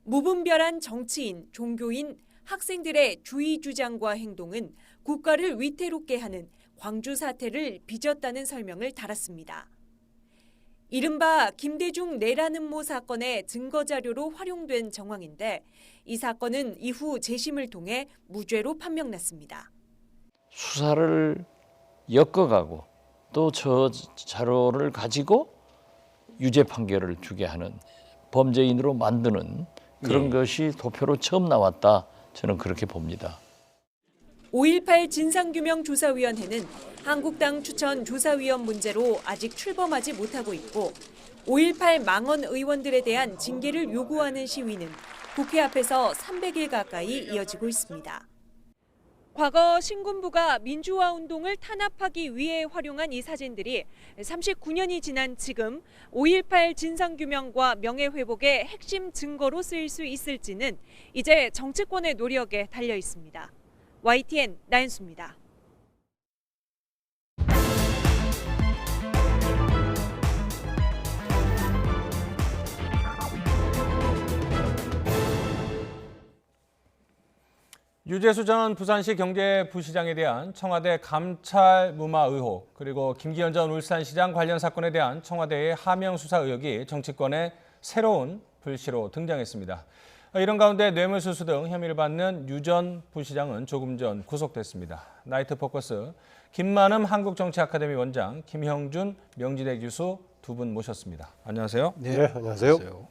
S6: 무분별한 정치인, 종교인, 학생들의 주의 주장과 행동은 국가를 위태롭게 하는 광주 사태를 빚었다는 설명을 달았습니다. 이른바 김대중 내란 음모 사건의 증거자료로 활용된 정황인데 이 사건은 이후 재심을 통해 무죄로 판명났습니다.
S8: 수사를 엮어가고 또 저 자료를 가지고
S7: 유죄 판결을 주게 하는 범죄인으로 만드는 그런 것이 도표로 처음 나왔다. 저는 그렇게 봅니다.
S6: 5.18 진상규명조사위원회는 한국당 추천 조사위원 문제로 아직 출범하지 못하고 있고 5.18 망언 의원들에 대한 징계를 요구하는 시위는 국회 앞에서 300일 가까이 이어지고 있습니다. 과거 신군부가 민주화 운동을 탄압하기 위해 활용한 이 사진들이 39년이 지난 지금 5.18 진상규명과 명예회복의 핵심 증거로 쓰일 수 있을지는 이제 정치권의 노력에 달려 있습니다. YTN 나연수입니다.
S1: 유재수 전 부산시 경제부시장에 대한 청와대 감찰 무마 의혹, 그리고 김기현 전 울산시장 관련 사건에 대한 청와대의 하명 수사 의혹이 정치권의 새로운 불씨로 등장했습니다. 이런 가운데 뇌물수수 등 혐의를 받는 유 전 부시장은 조금 전 구속됐습니다. 나이트 포커스 김만음 한국정치아카데미 원장, 김형준 명지대 교수 두 분 모셨습니다. 안녕하세요.
S8: 네, 안녕하세요.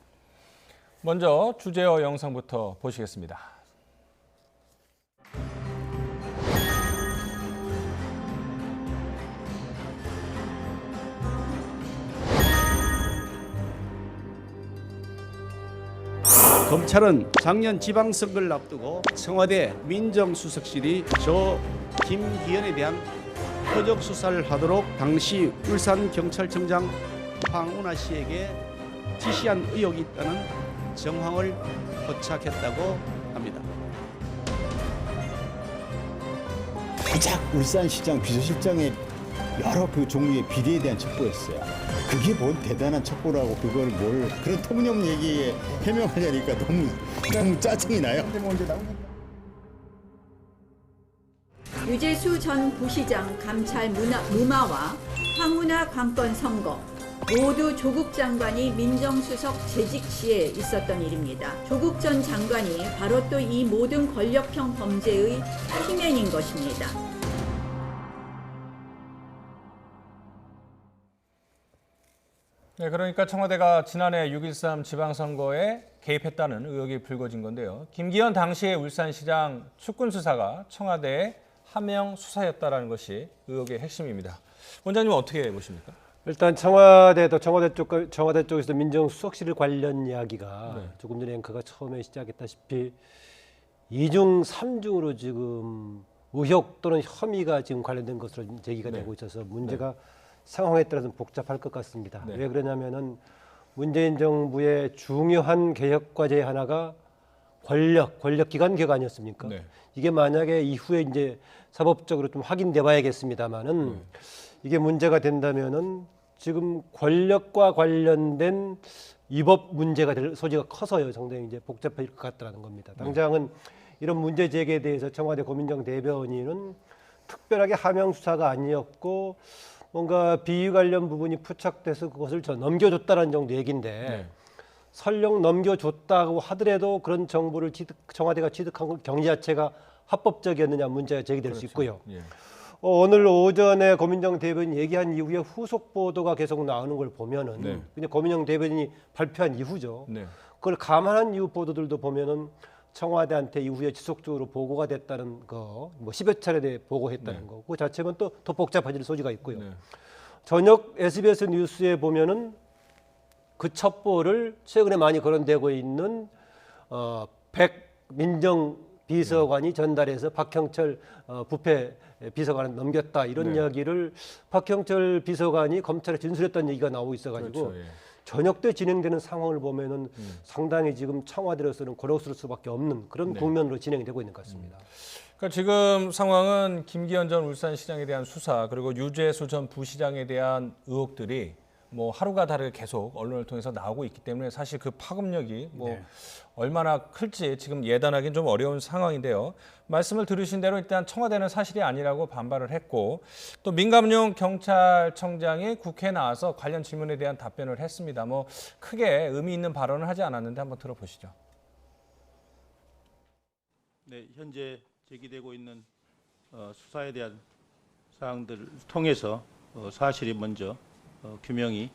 S1: 먼저 주제어 영상부터 보시겠습니다.
S9: 검찰은 작년 지방선거를 앞두고 청와대 민정수석실이 저 김기현에 대한 표적 수사를 하도록 당시 울산경찰청장 황운하 씨에게 지시한 의혹이 있다는 정황을 포착했다고 합니다.
S11: 고작 울산시장 비서실장의 여러 그 종류의 비리에 대한 첩보였어요. 그게 뭔 대단한 첩보라고 그걸 뭘 그런 터무니없는 얘기에 해명하려니까 너무 짜증이 나요.
S25: 유재수 전 부시장 감찰 무마와 황운하 관건 선거 모두 조국 장관이 민정수석 재직 시에 있었던 일입니다. 조국 전 장관이 바로 또 이 모든 권력형 범죄의 희맨인 것입니다.
S1: 네, 그러니까 청와대가 지난해 6.13 지방선거에 개입했다는 의혹이 불거진 건데요. 김기현 당시의 울산시장 축군 수사가 청와대의 하명 수사였다라는 것이 의혹의 핵심입니다. 원장님은 어떻게 보십니까?
S8: 일단 청와대 쪽에서 민정수석실 관련 이야기가 조금 전에 앵커가 처음에 시작했다시피 2중, 3중으로 지금 의혹 또는 혐의가 지금 관련된 것으로 제기가 되고 있어서 문제가 상황에 따라서는 복잡할 것 같습니다. 왜 그러냐면은 문재인 정부의 중요한 개혁 과제 하나가 권력기관 개혁 아니었습니까? 이게 만약에 이후에 이제 사법적으로 좀 확인돼 봐야겠습니다만은 이게 문제가 된다면은 지금 권력과 관련된 위법 문제가 될 소지가 커서요. 상당히 이제 복잡할 것 같다는 겁니다. 당장은 이런 문제 제기에 대해서 청와대 고민정 대변인은 특별하게 하명 수사가 아니었고 뭔가 비위 관련 부분이 포착돼서 그것을 넘겨줬다는 정도 얘기인데 설령 넘겨줬다고 하더라도 그런 정보를 청와대가 취득한 경위 자체가 합법적이었느냐 문제가 제기될 수 있고요. 오늘 오전에 고민정 대변인이 얘기한 이후에 후속 보도가 계속 나오는 걸 보면은 그냥 고민정 대변인이 발표한 이후죠. 그걸 감안한 이후 보도들도 보면은 청와대한테 이후에 지속적으로 보고가 됐다는 거, 뭐 10여 차례 보고했다는 거, 그 자체는 또 더 복잡해질 소지가 있고요. 저녁 SBS 뉴스에 보면은 그 첩보를 최근에 많이 거론되고 있는 백 민정 비서관이 전달해서 박형철 부패 비서관한테 넘겼다 이런 이야기를 박형철 비서관이 검찰에 진술했다는 얘기가 나오고 있어가지고 저녁 때 진행되는 상황을 보면은 상당히 지금 청와대로서는 곤혹스러울 수밖에 없는 그런 국면으로 진행이 되고 있는 것 같습니다.
S1: 그러니까 지금 상황은 김기현 전 울산시장에 대한 수사 그리고 유재수 전 부시장에 대한 의혹들이 뭐 하루가 다르게 계속 언론을 통해서 나오고 있기 때문에 사실 그 파급력이 뭐 얼마나 클지 지금 예단하기는 좀 어려운 상황인데요. 말씀을 들으신 대로 일단 청와대는 사실이 아니라고 반발을 했고 또 민감용 경찰청장이 국회에 나와서 관련 질문에 대한 답변을 했습니다. 뭐 크게 의미 있는 발언을 하지 않았는데 한번 들어보시죠.
S26: 네, 현재 제기되고 있는 수사에 대한 사항들을 통해서 사실이 먼저 규명이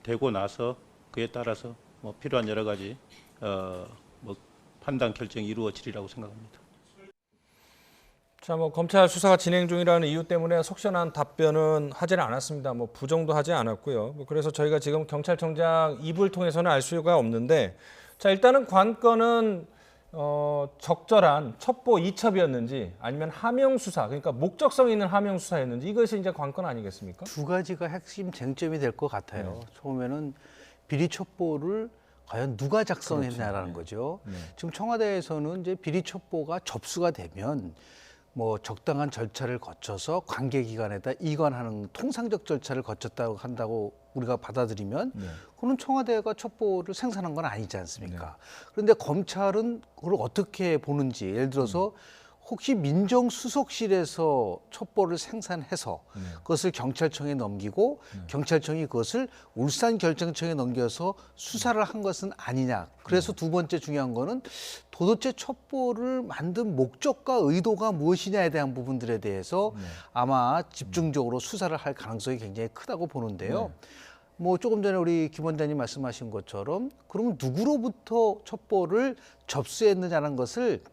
S26: 되고 나서 그에 따라서 뭐 필요한 여러 가지 뭐 판단 결정이 이루어지리라고 생각합니다.
S1: 자, 뭐 검찰 수사가 진행 중이라는 이유 때문에 속시원한 답변은 하지는 않았습니다. 뭐 부정도 하지 않았고요. 뭐 그래서 저희가 지금 경찰청장 입을 통해서는 알 수가 없는데, 자, 일단은 관건은 적절한 첩보 이첩이었는지 아니면 하명 수사, 그러니까 목적성 있는 하명 수사였는지, 이것이 이제 관건 아니겠습니까?
S10: 두 가지가 핵심 쟁점이 될 것 같아요. 처음에는 비리 첩보를 과연 누가 작성했냐라는 거죠. 지금 청와대에서는 이제 비리 첩보가 접수가 되면 뭐 적당한 절차를 거쳐서 관계기관에다 이관하는 통상적 절차를 거쳤다고 한다고 우리가 받아들이면 그건 청와대가 첩보를 생산한 건 아니지 않습니까? 그런데 검찰은 그걸 어떻게 보는지, 예를 들어서 혹시 민정수석실에서 첩보를 생산해서 그것을 경찰청에 넘기고 경찰청이 그것을 울산결정청에 넘겨서 수사를 한 것은 아니냐. 그래서 두 번째 중요한 거는 도대체 첩보를 만든 목적과 의도가 무엇이냐에 대한 부분들에 대해서 아마 집중적으로 수사를 할 가능성이 굉장히 크다고 보는데요. 뭐 조금 전에 우리 김 원장님 말씀하신 것처럼 그러면 누구로부터 첩보를 접수했느냐는 것을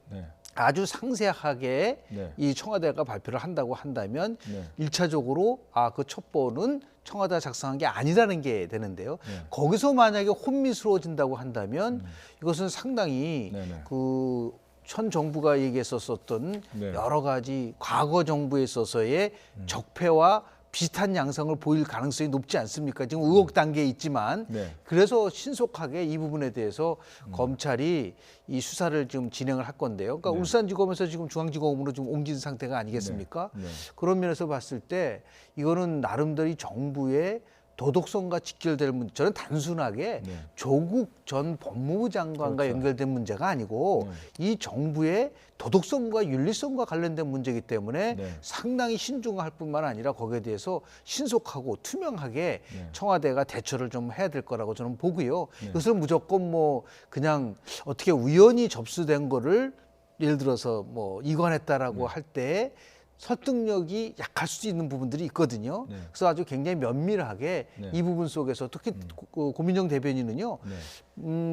S10: 아주 상세하게 이 청와대가 발표를 한다고 한다면 일차적으로 그 첩보는 청와대가 작성한 게 아니라는 게 되는데요. 거기서 만약에 혼미스러워진다고 한다면 이것은 상당히 그 현 정부가 얘기했었던 여러 가지 과거 정부에 있어서의 적폐와 비슷한 양상을 보일 가능성이 높지 않습니까? 지금 의혹 단계에 있지만 그래서 신속하게 이 부분에 대해서 검찰이 이 수사를 지금 진행을 할 건데요. 그러니까 울산지검에서 지금 중앙지검으로 좀 옮긴 상태가 아니겠습니까? 그런 면에서 봤을 때 이거는 나름대로 정부의 도덕성과 직결될 문제, 저는 단순하게 조국 전 법무부 장관과 연결된 문제가 아니고 이 정부의 도덕성과 윤리성과 관련된 문제이기 때문에 상당히 신중할 뿐만 아니라 거기에 대해서 신속하고 투명하게 청와대가 대처를 좀 해야 될 거라고 저는 보고요. 이것을 무조건 뭐 그냥 어떻게 우연히 접수된 거를 예를 들어서 뭐 이관했다라고 할 때 설득력이 약할 수도 있는 부분들이 있거든요. 그래서 아주 굉장히 면밀하게 이 부분 속에서 특히 고민정 대변인은요.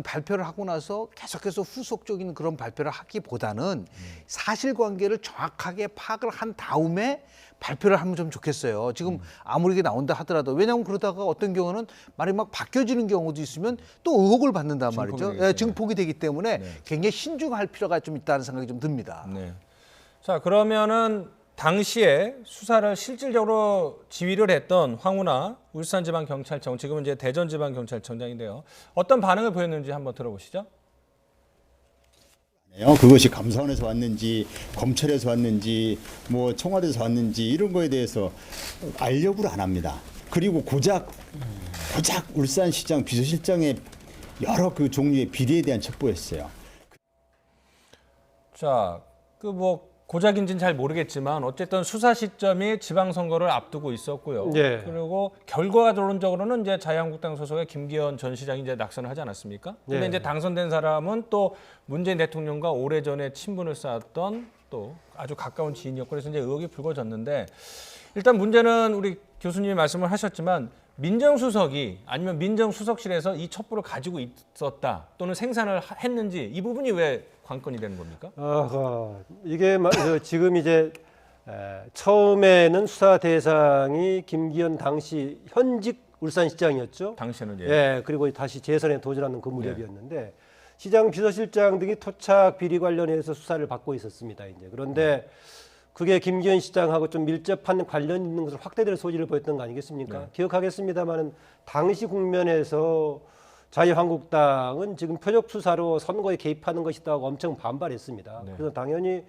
S10: 발표를 하고 나서 계속해서 후속적인 그런 발표를 하기보다는 사실관계를 정확하게 파악을 한 다음에 발표를 하면 좀 좋겠어요. 지금 아무리 이게 나온다 하더라도, 왜냐하면 그러다가 어떤 경우는 말이 막 바뀌어지는 경우도 있으면 또 의혹을 받는단 말이죠. 증폭이 되기 때문에 굉장히 신중할 필요가 좀 있다는 생각이 좀 듭니다.
S1: 자, 그러면은 당시에 수사를 실질적으로 지휘를 했던 황운하 울산지방경찰청, 지금은 이제 대전지방경찰청장인데요. 어떤 반응을 보였는지 한번 들어보시죠.
S11: 그것이 감사원에서 왔는지 검찰에서 왔는지 뭐 청와대에서 왔는지 이런 거에 대해서 알려고를 안 합니다. 그리고 고작 울산시장 비서실장의 여러 그 종류의 비리에 대한 첩보였어요.
S1: 자, 고작인지는 잘 모르겠지만 어쨌든 수사 시점이 지방선거를 앞두고 있었고요. 그리고 결과론적으로는 이제 자유한국당 소속의 김기현 전 시장이 이제 낙선을 하지 않았습니까? 근데 이제 당선된 사람은 또 문재인 대통령과 오래전에 친분을 쌓았던 또 아주 가까운 지인이었고, 그래서 이제 의혹이 불거졌는데, 일단 문제는 우리 교수님이 말씀을 하셨지만 민정수석이 아니면 민정수석실에서 이 첩보를 가지고 있었다 또는 생산을 했는지, 이 부분이 왜 관건이 되는 겁니까?
S8: 이게 지금 이제 처음에는 수사 대상이 김기현 당시 현직 울산시장이었죠.
S1: 당시에는
S8: 그리고 다시 재선에 도전하는 그 무렵이었는데 시장 비서실장 등이 토착 비리 관련해서 수사를 받고 있었습니다. 이제 그런데 그게 김기현 시장하고 좀 밀접한 관련 있는 것을 확대될 소지를 보였던 거 아니겠습니까? 기억하겠습니다만은 당시 국면에서 자유한국당은 지금 표적 수사로 선거에 개입하는 것이다 하고 엄청 반발했습니다. 그래서 당연히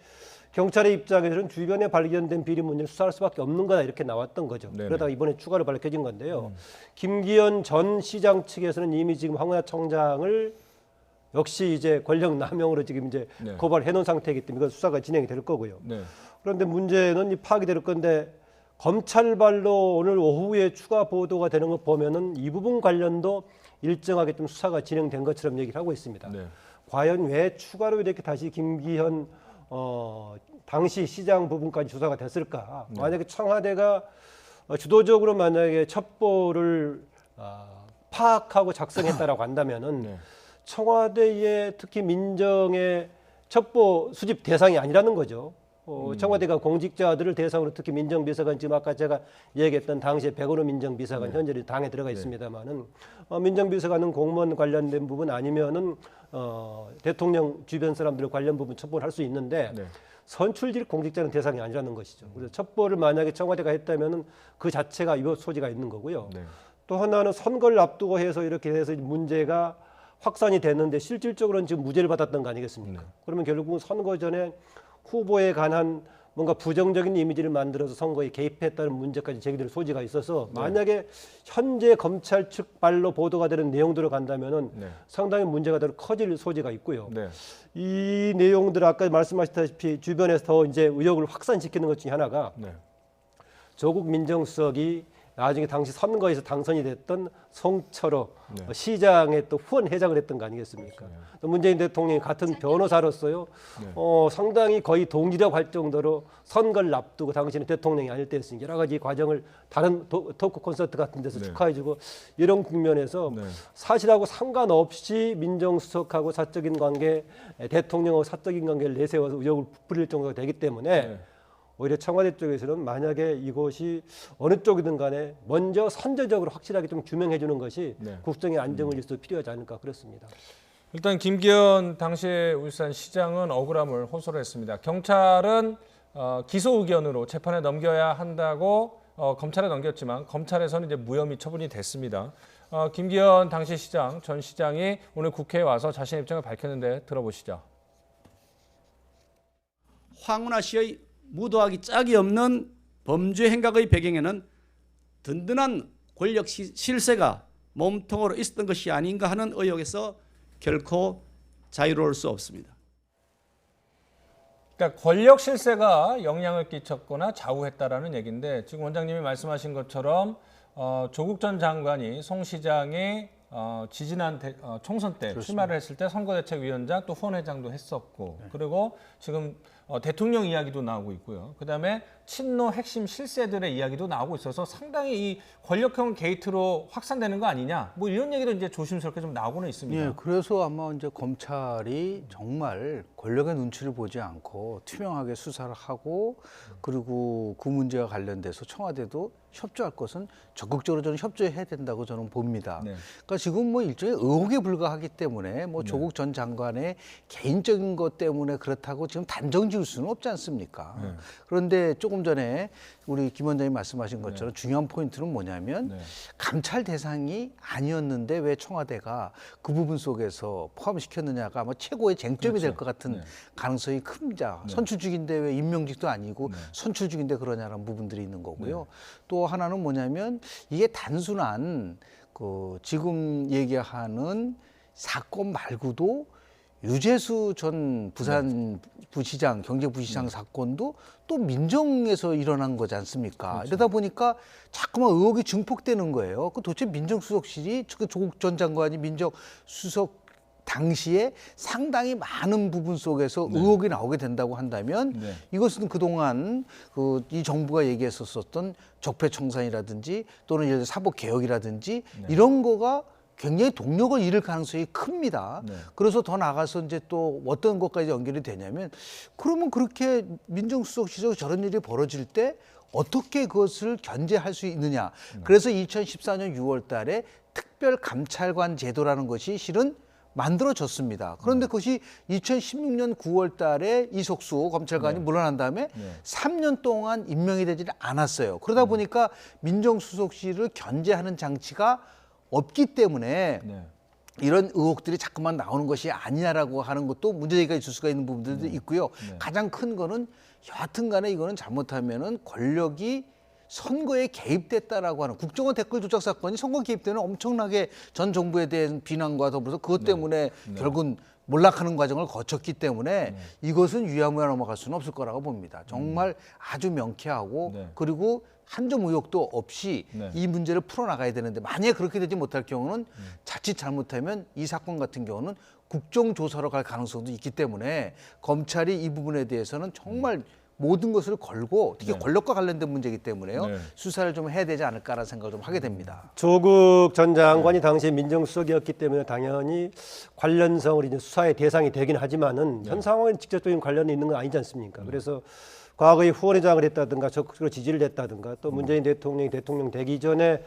S8: 경찰의 입장에서는 주변에 발견된 비리 문제를 수사할 수밖에 없는 거다 이렇게 나왔던 거죠. 그러다가 이번에 추가로 밝혀진 건데요. 김기현 전 시장 측에서는 이미 지금 황운하 청장을 역시 이제 권력 남용으로 지금 이제 고발해 놓은 상태이기 때문에 이건 수사가 진행이 될 거고요. 그런데 문제는 이 파악이 될 건데, 검찰발로 오늘 오후에 추가 보도가 되는 거 보면은 이 부분 관련도 일정하게 좀 수사가 진행된 것처럼 얘기를 하고 있습니다. 과연 왜 추가로 이렇게 다시 김기현 당시 시장 부분까지 조사가 됐을까? 만약에 청와대가 주도적으로 만약에 첩보를 파악하고 작성했다라고 한다면은 청와대의 특히 민정의 첩보 수집 대상이 아니라는 거죠. 청와대가 공직자들을 대상으로 특히 민정비서관, 지금 아까 제가 얘기했던 당시에 백원호 민정비서관 현재 당에 들어가 있습니다만은 민정비서관은 공무원 관련된 부분 아니면은 대통령 주변 사람들 관련 부분 첩보를 할 수 있는데 선출직 공직자는 대상이 아니라는 것이죠. 그래서 첩보를 만약에 청와대가 했다면은 그 자체가 위법 소지가 있는 거고요. 또 하나는 선거를 앞두고 해서 이렇게 해서 문제가 확산이 됐는데 실질적으로는 지금 무죄를 받았던 거 아니겠습니까? 그러면 결국은 선거 전에 후보에 관한 뭔가 부정적인 이미지를 만들어서 선거에 개입했다는 문제까지 제기될 소지가 있어서 만약에 현재 검찰 측 발로 보도가 되는 내용대로 간다면은 상당히 문제가 더 커질 소지가 있고요. 이 내용들 아까 말씀하셨다시피 주변에서 더 이제 의혹을 확산시키는 것 중에 하나가 조국 민정수석이 나중에 당시 선거에서 당선이 됐던 송철호 시장의 또 후원회장을 했던 거 아니겠습니까? 또 문재인 대통령이 같은 변호사로서요, 상당히 거의 동지라고 할 정도로 선거를 앞두고 당시는 대통령이 아닐 때였으니 여러 가지 과정을 다른 토크 콘서트 같은 데서 축하해주고 이런 국면에서 사실하고 상관없이 민정수석하고 사적인 관계, 대통령하고 사적인 관계를 내세워서 의혹을 부풀릴 정도가 되기 때문에 오히려 청와대 쪽에서는 만약에 이것이 어느 쪽이든 간에 먼저 선제적으로 확실하게 좀 규명해 주는 것이 국정의 안정을 위해서 필요하지 않을까 그렇습니다.
S1: 일단 김기현 당시의 울산시장은 억울함을 호소를 했습니다. 경찰은 기소 의견으로 재판에 넘겨야 한다고 검찰에 넘겼지만 검찰에서는 이제 무혐의 처분이 됐습니다. 김기현 당시 시장, 전 시장이 오늘 국회에 와서 자신의 입장을 밝혔는데 들어보시죠.
S9: 황운하 씨의 무도하기 짝이 없는 범죄 행각의 배경에는 든든한 권력 실세가 몸통으로 있었던 것이 아닌가 하는 의혹에서 결코 자유로울 수 없습니다.
S1: 그러니까 권력 실세가 영향을 끼쳤거나 좌우했다라는 얘기인데 지금 원장님이 말씀하신 것처럼 조국 전 장관이 송 시장이 지지난 총선 때
S10: 그렇습니다.
S1: 출마를 했을 때 선거대책위원장 또 후원회장도 했었고 그리고 지금 대통령 이야기도 나오고 있고요. 그다음에 친노 핵심 실세들의 이야기도 나오고 있어서 상당히 이 권력형 게이트로 확산되는 거 아니냐 뭐 이런 얘기도 이제 조심스럽게 좀 나오고는 있습니다.
S10: 예, 그래서 아마 이제 검찰이 정말 권력의 눈치를 보지 않고 투명하게 수사를 하고 그리고 그 문제와 관련돼서 청와대도 협조할 것은 적극적으로 저는 협조해야 된다고 저는 봅니다. 그러니까 지금 뭐 일종의 의혹에 불과하기 때문에 뭐 조국 전 장관의 개인적인 것 때문에 그렇다고 지금 단정 지을 수는 없지 않습니까? 그런데 조금 전에 우리 김 원장님 말씀하신 것처럼 중요한 포인트는 뭐냐면 감찰 대상이 아니었는데 왜 청와대가 그 부분 속에서 포함시켰느냐가 아마 최고의 쟁점이 될 것 같은 가능성이 큽니다. 선출직인데 왜 임명직도 아니고 선출직인데 그러냐라는 부분들이 있는 거고요. 또 하나는 뭐냐면 이게 단순한 그 지금 얘기하는 사건 말고도 유재수 전 부산부시장, 경제부시장 사건도 또 민정에서 일어난 거지 않습니까? 이러다 보니까 자꾸만 의혹이 증폭되는 거예요. 그 도대체 민정수석실이 조국 전 장관이 민정수석 당시에 상당히 많은 부분 속에서 의혹이 나오게 된다고 한다면 이것은 그동안 이 정부가 얘기했었던 적폐청산이라든지 또는 예를 들어 사법개혁이라든지 이런 거가 굉장히 동력을 잃을 가능성이 큽니다. 그래서 더 나가서 이제 또 어떤 것까지 연결이 되냐면 그러면 그렇게 민정수석실에서 저런 일이 벌어질 때 어떻게 그것을 견제할 수 있느냐. 그래서 2014년 6월 달에 특별감찰관 제도라는 것이 실은 만들어졌습니다. 그런데 그것이 2016년 9월 달에 이석수 검찰관이 물러난 다음에 3년 동안 임명이 되지 않았어요. 그러다 보니까 민정수석실을 견제하는 장치가 없기 때문에 이런 의혹들이 자꾸만 나오는 것이 아니냐라고 하는 것도 문제제기가 있을 수가 있는 부분들도 있고요. 가장 큰 거는 여하튼 간에 이거는 잘못하면은 권력이 선거에 개입됐다라고 하는 국정원 댓글 조작 사건이 선거 개입 때는 엄청나게 전 정부에 대한 비난과 더불어서 그것 때문에 결국은 몰락하는 과정을 거쳤기 때문에 이것은 유야무야 넘어갈 수는 없을 거라고 봅니다. 정말 아주 명쾌하고 그리고 한 점 의혹도 없이 이 문제를 풀어나가야 되는데 만약에 그렇게 되지 못할 경우는 자칫 잘못하면 이 사건 같은 경우는 국정조사로 갈 가능성도 있기 때문에 검찰이 이 부분에 대해서는 정말 모든 것을 걸고 특히 권력과 관련된 문제이기 때문에요.
S8: 네.
S10: 수사를 좀 해야 되지 않을까라는 생각을 좀 하게 됩니다.
S8: 조국 전 장관이 당시에 민정수석이었기 때문에 당연히 관련성을 이제 수사의 대상이 되긴 하지만은 현 상황에 직접적인 관련이 있는 건 아니지 않습니까? 그래서 과거에 후원회장을 했다든가 적극적으로 지지를 했다든가 또 문재인 대통령이 대통령 되기 전에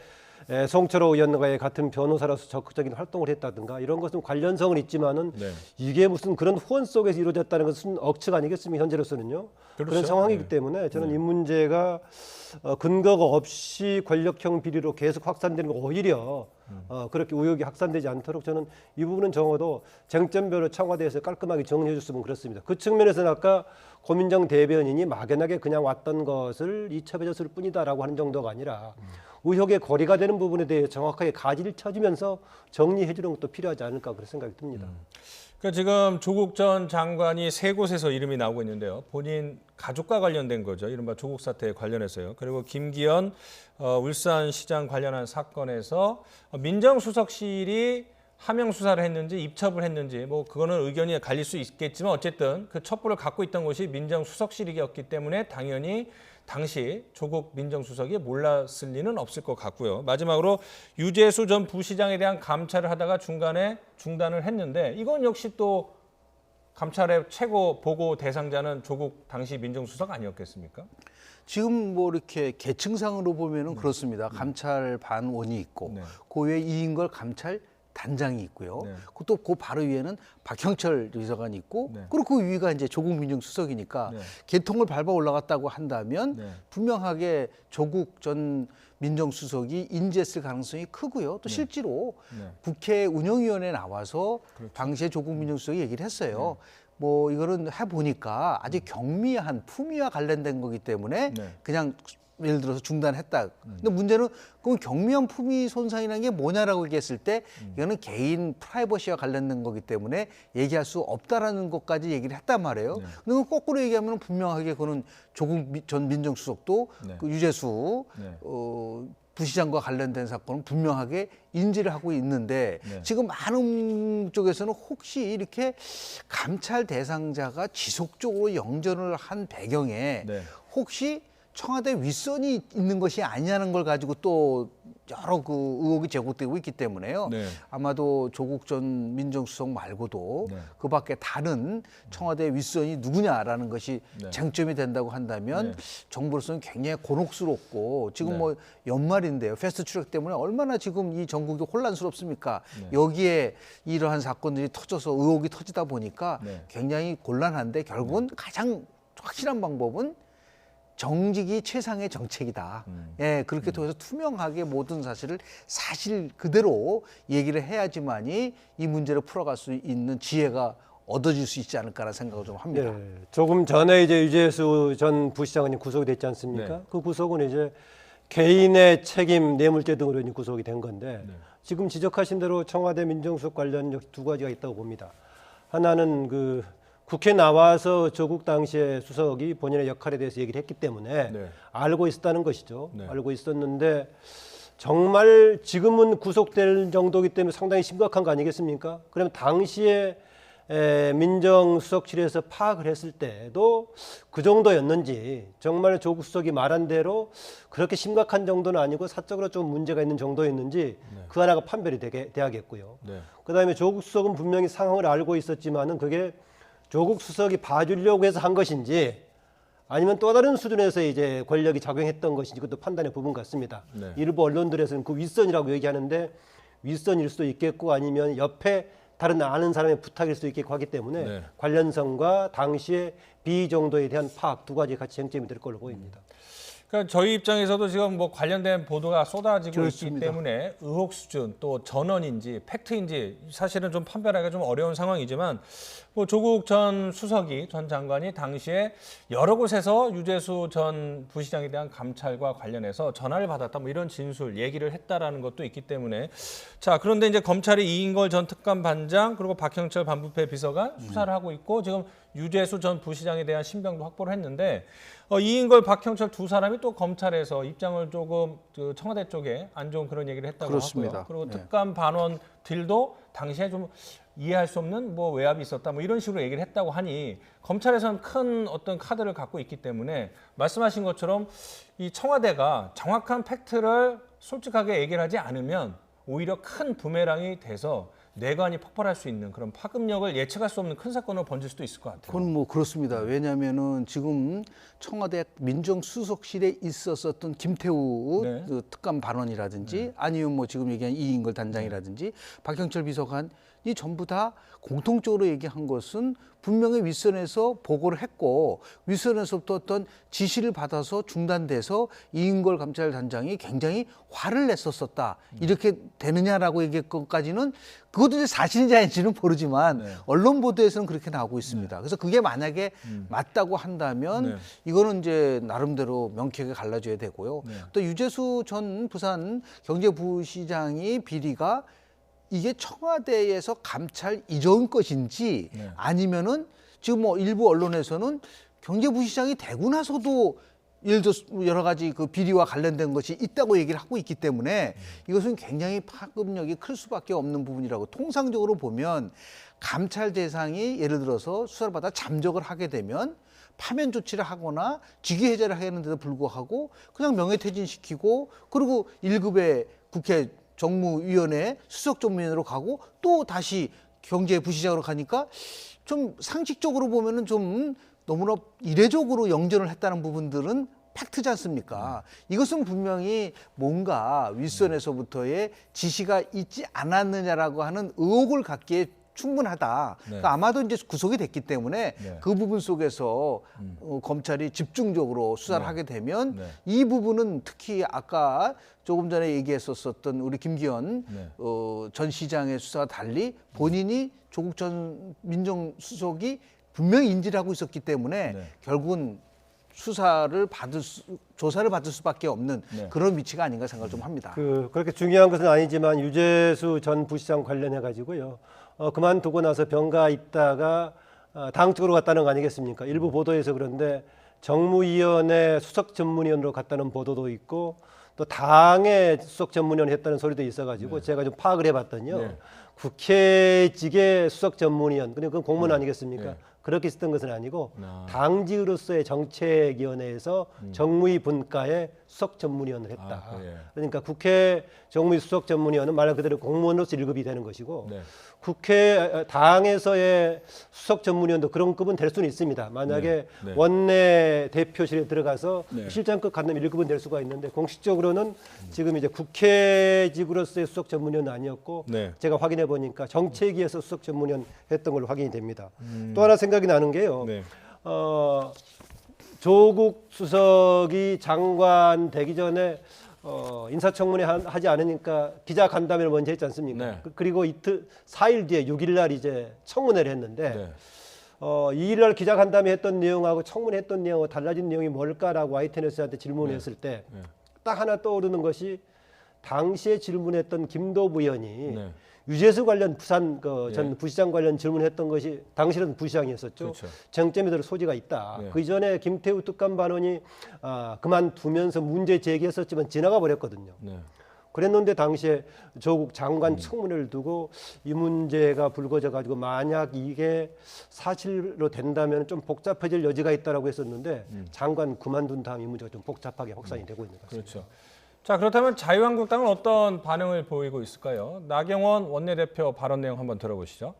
S8: 송철호 의원과의 같은 변호사로서 적극적인 활동을 했다든가 이런 것은 관련성은 있지만은 이게 무슨 그런 후원 속에서 이루어졌다는 것은 억측 아니겠습니까? 현재로서는요.
S1: 그렇죠.
S8: 그런 상황이기 때문에 저는 이 문제가 근거가 없이 권력형 비리로 계속 확산되는 거 오히려 그렇게 의혹이 확산되지 않도록 저는 이 부분은 적어도 쟁점별로 청와대에서 깔끔하게 정리해 줬으면 그렇습니다. 그 측면에서는 아까 고민정 대변인이 막연하게 그냥 왔던 것을 이첩해줬을 뿐이다라고 하는 정도가 아니라 의혹의 거리가 되는 부분에 대해 정확하게 가지를 쳐주면서 정리해 주는 것도 필요하지 않을까 그런 생각이 듭니다.
S1: 그러니까 지금 조국 전 장관이 세 곳에서 이름이 나오고 있는데요. 본인 가족과 관련된 거죠. 이른바 조국 사태에 관련해서요. 그리고 김기현 울산시장 관련한 사건에서 민정수석실이 하명 수사를 했는지 입첩을 했는지 뭐 그거는 의견이 갈릴 수 있겠지만 어쨌든 그 첩보를 갖고 있던 곳이 민정수석실이었기 때문에 당연히 당시 조국 민정수석이 몰랐을 리는 없을 것 같고요. 마지막으로 유재수 전 부시장에 대한 감찰을 하다가 중간에 중단을 했는데 이건 역시 또 감찰의 최고 보고 대상자는 조국 당시 민정수석 아니었겠습니까?
S10: 지금 뭐 이렇게 계층상으로 보면은 그렇습니다. 감찰 반원이 있고 그 외에 이인걸 감찰 단장이 있고요. 또 그 바로 위에는 박형철 비서관이 있고 그리고 그 위가 이제 조국 민정수석이니까 계통을 밟아 올라갔다고 한다면 분명하게 조국 전 민정수석이 인지했을 가능성이 크고요. 또 실제로 국회 운영위원회에 나와서 당시에 조국 민정수석이 얘기를 했어요. 뭐 이거는 해보니까 아주 경미한 품위와 관련된 거기 때문에 그냥 예를 들어서 중단했다. 근데 문제는 그럼 경미한 품위 손상이라는 게 뭐냐라고 얘기했을 때 이거는 개인 프라이버시와 관련된 거기 때문에 얘기할 수 없다라는 것까지 얘기를 했단 말이에요. 근데 거꾸로 얘기하면 분명하게 그거는 조국 전 민정수석도 그 유재수 부시장과 관련된 사건은 분명하게 인지를 하고 있는데 지금 많은 쪽에서는 혹시 이렇게 감찰 대상자가 지속적으로 영전을 한 배경에 혹시 청와대 윗선이 있는 것이 아니냐는 걸 가지고 또 여러 그 의혹이 제기되고 있기 때문에요. 아마도 조국 전 민정수석 말고도 그 밖에 다른 청와대 윗선이 누구냐라는 것이 쟁점이 된다고 한다면 정부로서는 굉장히 곤혹스럽고 지금 뭐 연말인데요. 패스트 트랙 때문에 얼마나 지금 이 전국이 혼란스럽습니까? 여기에 이러한 사건들이 터져서 의혹이 터지다 보니까 굉장히 곤란한데 결국은 가장 확실한 방법은 정직이 최상의 정책이다. 예, 그렇게 통해서 투명하게 모든 사실을 사실 그대로 얘기를 해야지만이 이 문제를 풀어갈 수 있는 지혜가 얻어질 수 있지 않을까라는 생각을 좀 합니다.
S8: 조금 전에 이제 유재수 전 부시장이 구속이 됐지 않습니까? 그 구속은 이제 개인의 책임, 뇌물죄 등으로 구속이 된 건데 지금 지적하신 대로 청와대 민정수석 관련 두 가지가 있다고 봅니다. 하나는 그 국회 나와서 조국 당시의 수석이 본인의 역할에 대해서 얘기를 했기 때문에 알고 있었다는 것이죠. 알고 있었는데 정말 지금은 구속될 정도이기 때문에 상당히 심각한 거 아니겠습니까? 그러면 당시에 민정수석실에서 파악을 했을 때도 그 정도였는지 정말 조국 수석이 말한 대로 그렇게 심각한 정도는 아니고 사적으로 좀 문제가 있는 정도였는지 그 하나가 판별이 돼야겠고요. 그다음에 조국 수석은 분명히 상황을 알고 있었지만은 그게 조국 수석이 봐주려고 해서 한 것인지 아니면 또 다른 수준에서 이제 권력이 작용했던 것인지 그것도 판단의 부분 같습니다. 일부 언론들에서는 그 윗선이라고 얘기하는데 윗선일 수도 있겠고 아니면 옆에 다른 아는 사람의 부탁일 수도 있겠고 하기 때문에 관련성과 당시의 비위 정도에 대한 파악 두 가지 같이 쟁점이 될 걸로 보입니다.
S1: 그러니까 저희 입장에서도 지금 뭐 관련된 보도가 쏟아지고 있기 때문에 의혹 수준 또 전언인지 팩트인지 사실은 좀 판별하기가 좀 어려운 상황이지만 뭐 조국 전 수석이 전 장관이 당시에 여러 곳에서 유재수 전 부시장에 대한 감찰과 관련해서 전화를 받았다 뭐 이런 진술 얘기를 했다라는 것도 있기 때문에 자 그런데 이제 검찰이 이인걸 전 특감반장 그리고 박형철 반부패 비서관 수사를 하고 있고 지금 유재수 전 부시장에 대한 신병도 확보를 했는데 이인걸, 박형철 두 사람이 또 검찰에서 입장을 조금 청와대 쪽에 안 좋은 그런 얘기를 했다고 하고요. 그리고 특감 반원들도 당시에 좀 이해할 수 없는 뭐 외압이 있었다 뭐 이런 식으로 얘기를 했다고 하니 검찰에서는 큰 어떤 카드를 갖고 있기 때문에 말씀하신 것처럼 이 청와대가 정확한 팩트를 솔직하게 얘기를 하지 않으면 오히려 큰 부메랑이 돼서 내관이 폭발할 수 있는 그런 파급력을 예측할 수 없는 큰 사건으로 번질 수도 있을 것 같아요.
S10: 그건 뭐 그렇습니다. 왜냐하면은 지금 청와대 민정수석실에 있었었던 김태우
S1: 네.
S10: 그 특감 발언이라든지 아니면 뭐 지금 얘기한 이인걸 단장이라든지 박형철 비서관이 전부 다 공통적으로 얘기한 것은 분명히 윗선에서 보고를 했고 윗선에서부터 어떤 지시를 받아서 중단돼서 이인걸 감찰단장이 굉장히 화를 냈었었다. 이렇게 되느냐라고 얘기할 것까지는 그것도 이제 사실인지 아닌지는 모르지만 언론 보도에서는 그렇게 나오고 있습니다. 그래서 그게 만약에 맞다고 한다면 이거는 이제 나름대로 명쾌하게 갈라져야 되고요. 또 유재수 전 부산 경제부시장이 비리가 이게 청와대에서 감찰 이전 것인지 아니면은 지금 뭐 일부 언론에서는 경제부시장이 되고 나서도 예를 들어 여러 가지 그 비리와 관련된 것이 있다고 얘기를 하고 있기 때문에 이것은 굉장히 파급력이 클 수밖에 없는 부분이라고 통상적으로 보면 감찰 대상이 예를 들어서 수사를 받아 잠적을 하게 되면 파면 조치를 하거나 직위 해제를 하는데도 불구하고 그냥 명예퇴진시키고 그리고 1급의 국회 정무위원회 수석 전문위원으로 가고 또 다시 경제부시장으로 가니까 좀 상식적으로 보면은 좀 너무나 이례적으로 영전을 했다는 부분들은 팩트지 않습니까? 이것은 분명히 뭔가 윗선에서부터의 지시가 있지 않았느냐라고 하는 의혹을 갖기에 충분하다. 그러니까 아마도 이제 구속이 됐기 때문에 그 부분 속에서 검찰이 집중적으로 수사를 하게 되면 이 부분은 특히 아까 조금 전에 얘기했었던 우리 김기현 전 시장의 수사와 달리 본인이 조국 전 민정수석이 분명히 인지를 하고 있었기 때문에 결국은 조사를 받을 수밖에 없는 그런 위치가 아닌가 생각을 좀 합니다.
S8: 그렇게 중요한 것은 아니지만 유재수 전 부시장 관련해 가지고요. 그만두고 나서 병가 있다가 당 쪽으로 갔다는 거 아니겠습니까? 일부 보도에서 그런데 정무위원회 수석 전문위원으로 갔다는 보도도 있고 또 당의 수석 전문위원 했다는 소리도 있어가지고 제가 좀 파악을 해봤더니요. 국회직의 수석 전문위원, 그건 공무원 아니겠습니까? 그렇게 있었던 것은 아니고 당직으로서의 정책위원회에서 정무위 분과의 수석 전문위원을 했다. 그러니까 국회 정무위 수석 전문위원은 말 그대로 공무원으로서 1급이 되는 것이고 국회 당에서의 수석 전문위원도 그런 급은 될 수는 있습니다. 만약에 원내 대표실에 들어가서 실장급 간다면 1급은 될 수가 있는데 공식적으로는 지금 이제 국회직으로서의 수석 전문위원은 아니었고 제가 확인해 보니까 정책위에서 수석 전문위원 했던 걸로 확인이 됩니다. 또 하나 생각이 나는 게요. 조국 수석이 장관 되기 전에 인사청문회 하지 않으니까 기자 간담회를 먼저 했지 않습니까? 그리고 4일 뒤에 6일 날 이제 청문회를 했는데 2일 날 기자 간담회 했던 내용하고 청문회 했던 내용하고 달라진 내용이 뭘까라고 YTNS한테 질문을 했을 때 딱 하나 떠오르는 것이 당시에 질문했던 김도부 의원이 유재수 관련 부산 전 부시장 관련 질문했던 것이 당시는 부시장이었었죠. 쟁점이 될 소지가 있다. 그 이전에 김태우 특감 반원이 그만두면서 문제 제기했었지만 지나가 버렸거든요. 그랬는데 당시에 조국 장관 청문회를 두고 이 문제가 불거져 가지고 만약 이게 사실로 된다면 좀 복잡해질 여지가 있다라고 했었는데 장관 그만둔 다음 이 문제가 좀 복잡하게 확산이 되고 있는 것 같습니다.
S1: 그렇죠. 자, 그렇다면 자유한국당은 어떤 반응을 보이고 있을까요? 나경원 원내대표 발언 내용 한번 들어보시죠.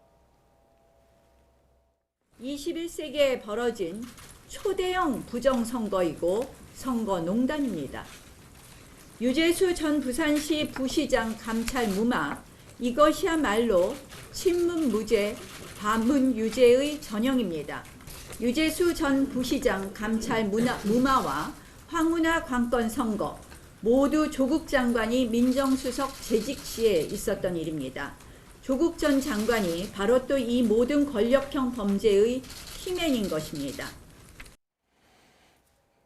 S25: 21세기에 벌어진 초대형 부정선거이고 선거농단입니다. 유재수 전 부산시 부시장 감찰 무마, 이것이야말로 친문무죄, 반문유죄의 전형입니다. 유재수 전 부시장 감찰 무마와 황운하 관건 선거, 모두 조국 장관이 민정수석 재직 시에 있었던 일입니다. 조국 전 장관이 바로 또 이 모든 권력형 범죄의 키맨인 것입니다.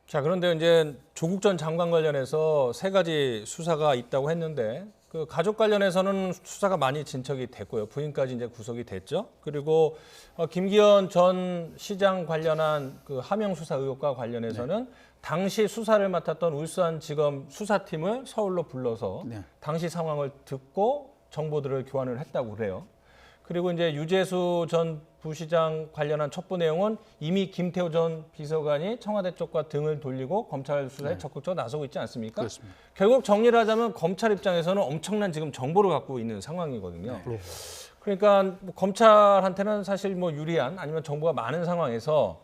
S1: 자, 그런데 이제 조국 전 장관 관련해서 3가지 수사가 있다고 했는데 그 가족 관련해서는 수사가 많이 진척이 됐고요. 부인까지 이제 구속이 됐죠. 그리고 김기현 전 시장 관련한 그 하명 수사 의혹과 관련해서는 당시 수사를 맡았던 울산지검 수사팀을 서울로 불러서 당시 상황을 듣고 정보들을 교환을 했다고 그래요. 그리고 이제 유재수 전 부시장 관련한 첩보 내용은 이미 김태호 전 비서관이 청와대 쪽과 등을 돌리고 검찰 수사에 적극적으로 나서고 있지 않습니까?
S10: 그렇습니다.
S1: 결국 정리를 하자면 검찰 입장에서는 엄청난 지금 정보를 갖고 있는 상황이거든요. 그러니까 뭐 검찰한테는 사실 뭐 유리한 아니면 정보가 많은 상황에서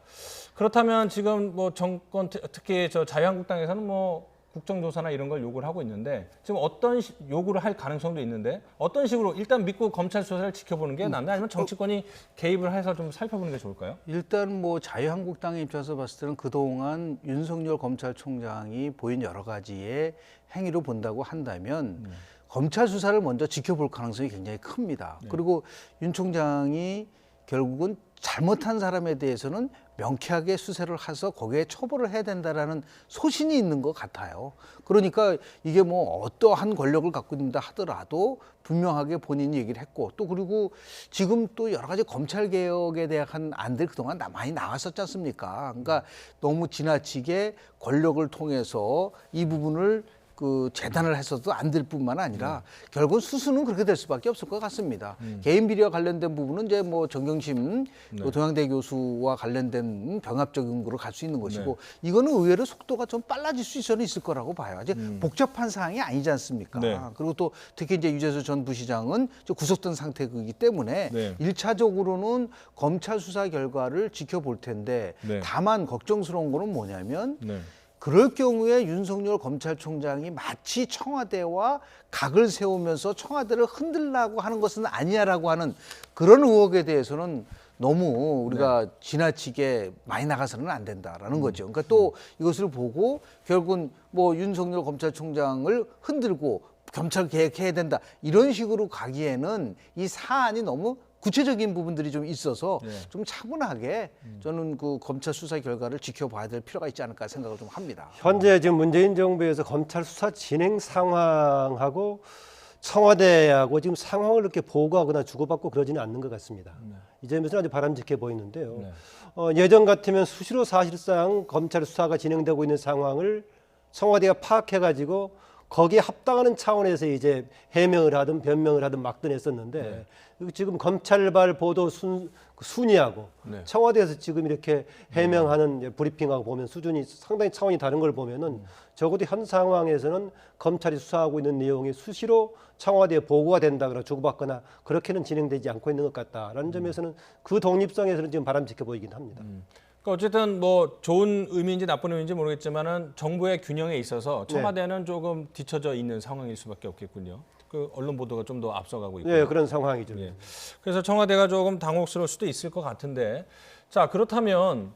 S1: 그렇다면 지금 뭐 정권 특히 저 자유한국당에서는 뭐 국정조사나 이런 걸 요구를 하고 있는데 지금 어떤 요구를 할 가능성도 있는데 어떤 식으로 일단 믿고 검찰 수사를 지켜보는 게 낫나요? 아니면 정치권이 개입을 해서 좀 살펴보는 게 좋을까요?
S10: 일단 뭐 자유한국당의 입장에서 봤을 때는 그동안 윤석열 검찰총장이 보인 여러 가지의 행위로 본다고 한다면 검찰 수사를 먼저 지켜볼 가능성이 굉장히 큽니다. 그리고 윤 총장이 결국은 잘못한 사람에 대해서는 명쾌하게 수사를 해서 거기에 처벌을 해야 된다라는 소신이 있는 것 같아요. 그러니까 이게 뭐 어떠한 권력을 갖고 있는다 하더라도 분명하게 본인이 얘기를 했고 또 그리고 지금 또 여러 가지 검찰 개혁에 대한 안들 그동안 많이 나왔었지 않습니까? 그러니까 너무 지나치게 권력을 통해서 이 부분을 그 재단을 해서도 안 될 뿐만 아니라 결국 수순은 그렇게 될 수밖에 없을 것 같습니다. 개인 비리와 관련된 부분은 이제 뭐 정경심 또 동양대 교수와 관련된 병합적인 거로 갈 수 있는 것이고 이거는 의외로 속도가 좀 빨라질 수 있을 거라고 봐요. 아직 복잡한 사항이 아니지 않습니까? 그리고 또 특히 이제 유재수 전 부시장은 구속된 상태이기 때문에 일차적으로는 검찰 수사 결과를 지켜볼 텐데 다만 걱정스러운 거는 뭐냐면 그럴 경우에 윤석열 검찰총장이 마치 청와대와 각을 세우면서 청와대를 흔들려고 하는 것은 아니냐라고 하는 그런 의혹에 대해서는 너무 우리가 지나치게 많이 나가서는 안 된다라는 거죠. 그러니까 또 이것을 보고 결국은 뭐 윤석열 검찰총장을 흔들고 검찰 개혁해야 된다 이런 식으로 가기에는 이 사안이 너무 구체적인 부분들이 좀 있어서 좀 차분하게 저는 그 검찰 수사 결과를 지켜봐야 될 필요가 있지 않을까 생각을 좀 합니다.
S8: 현재 지금 문재인 정부에서 검찰 수사 진행 상황하고 청와대하고 지금 상황을 이렇게 보고하거나 주고받고 그러지는 않는 것 같습니다. 이 점에서는 아주 바람직해 보이는데요. 예전 같으면 수시로 사실상 검찰 수사가 진행되고 있는 상황을 청와대가 파악해가지고 거기에 합당하는 차원에서 이제 해명을 하든 변명을 하든 막든 했었는데 지금 검찰발 보도 순위하고 청와대에서 지금 이렇게 해명하는 브리핑하고 보면 수준이 상당히 차원이 다른 걸 보면은 적어도 현 상황에서는 검찰이 수사하고 있는 내용이 수시로 청와대에 보고가 된다 그러 주고받거나 그렇게는 진행되지 않고 있는 것 같다라는 점에서는 그 독립성에서는 지금 바람직해 보이긴 합니다.
S1: 그러니까 어쨌든 뭐 좋은 의미인지 나쁜 의미인지 모르겠지만은 정부의 균형에 있어서 청와대는 조금 뒤처져 있는 상황일 수밖에 없겠군요. 그 언론 보도가 좀 더 앞서가고 있고.
S8: 네, 그런 상황이죠.
S1: 그래서 청와대가 조금 당혹스러울 수도 있을 것 같은데, 자 그렇다면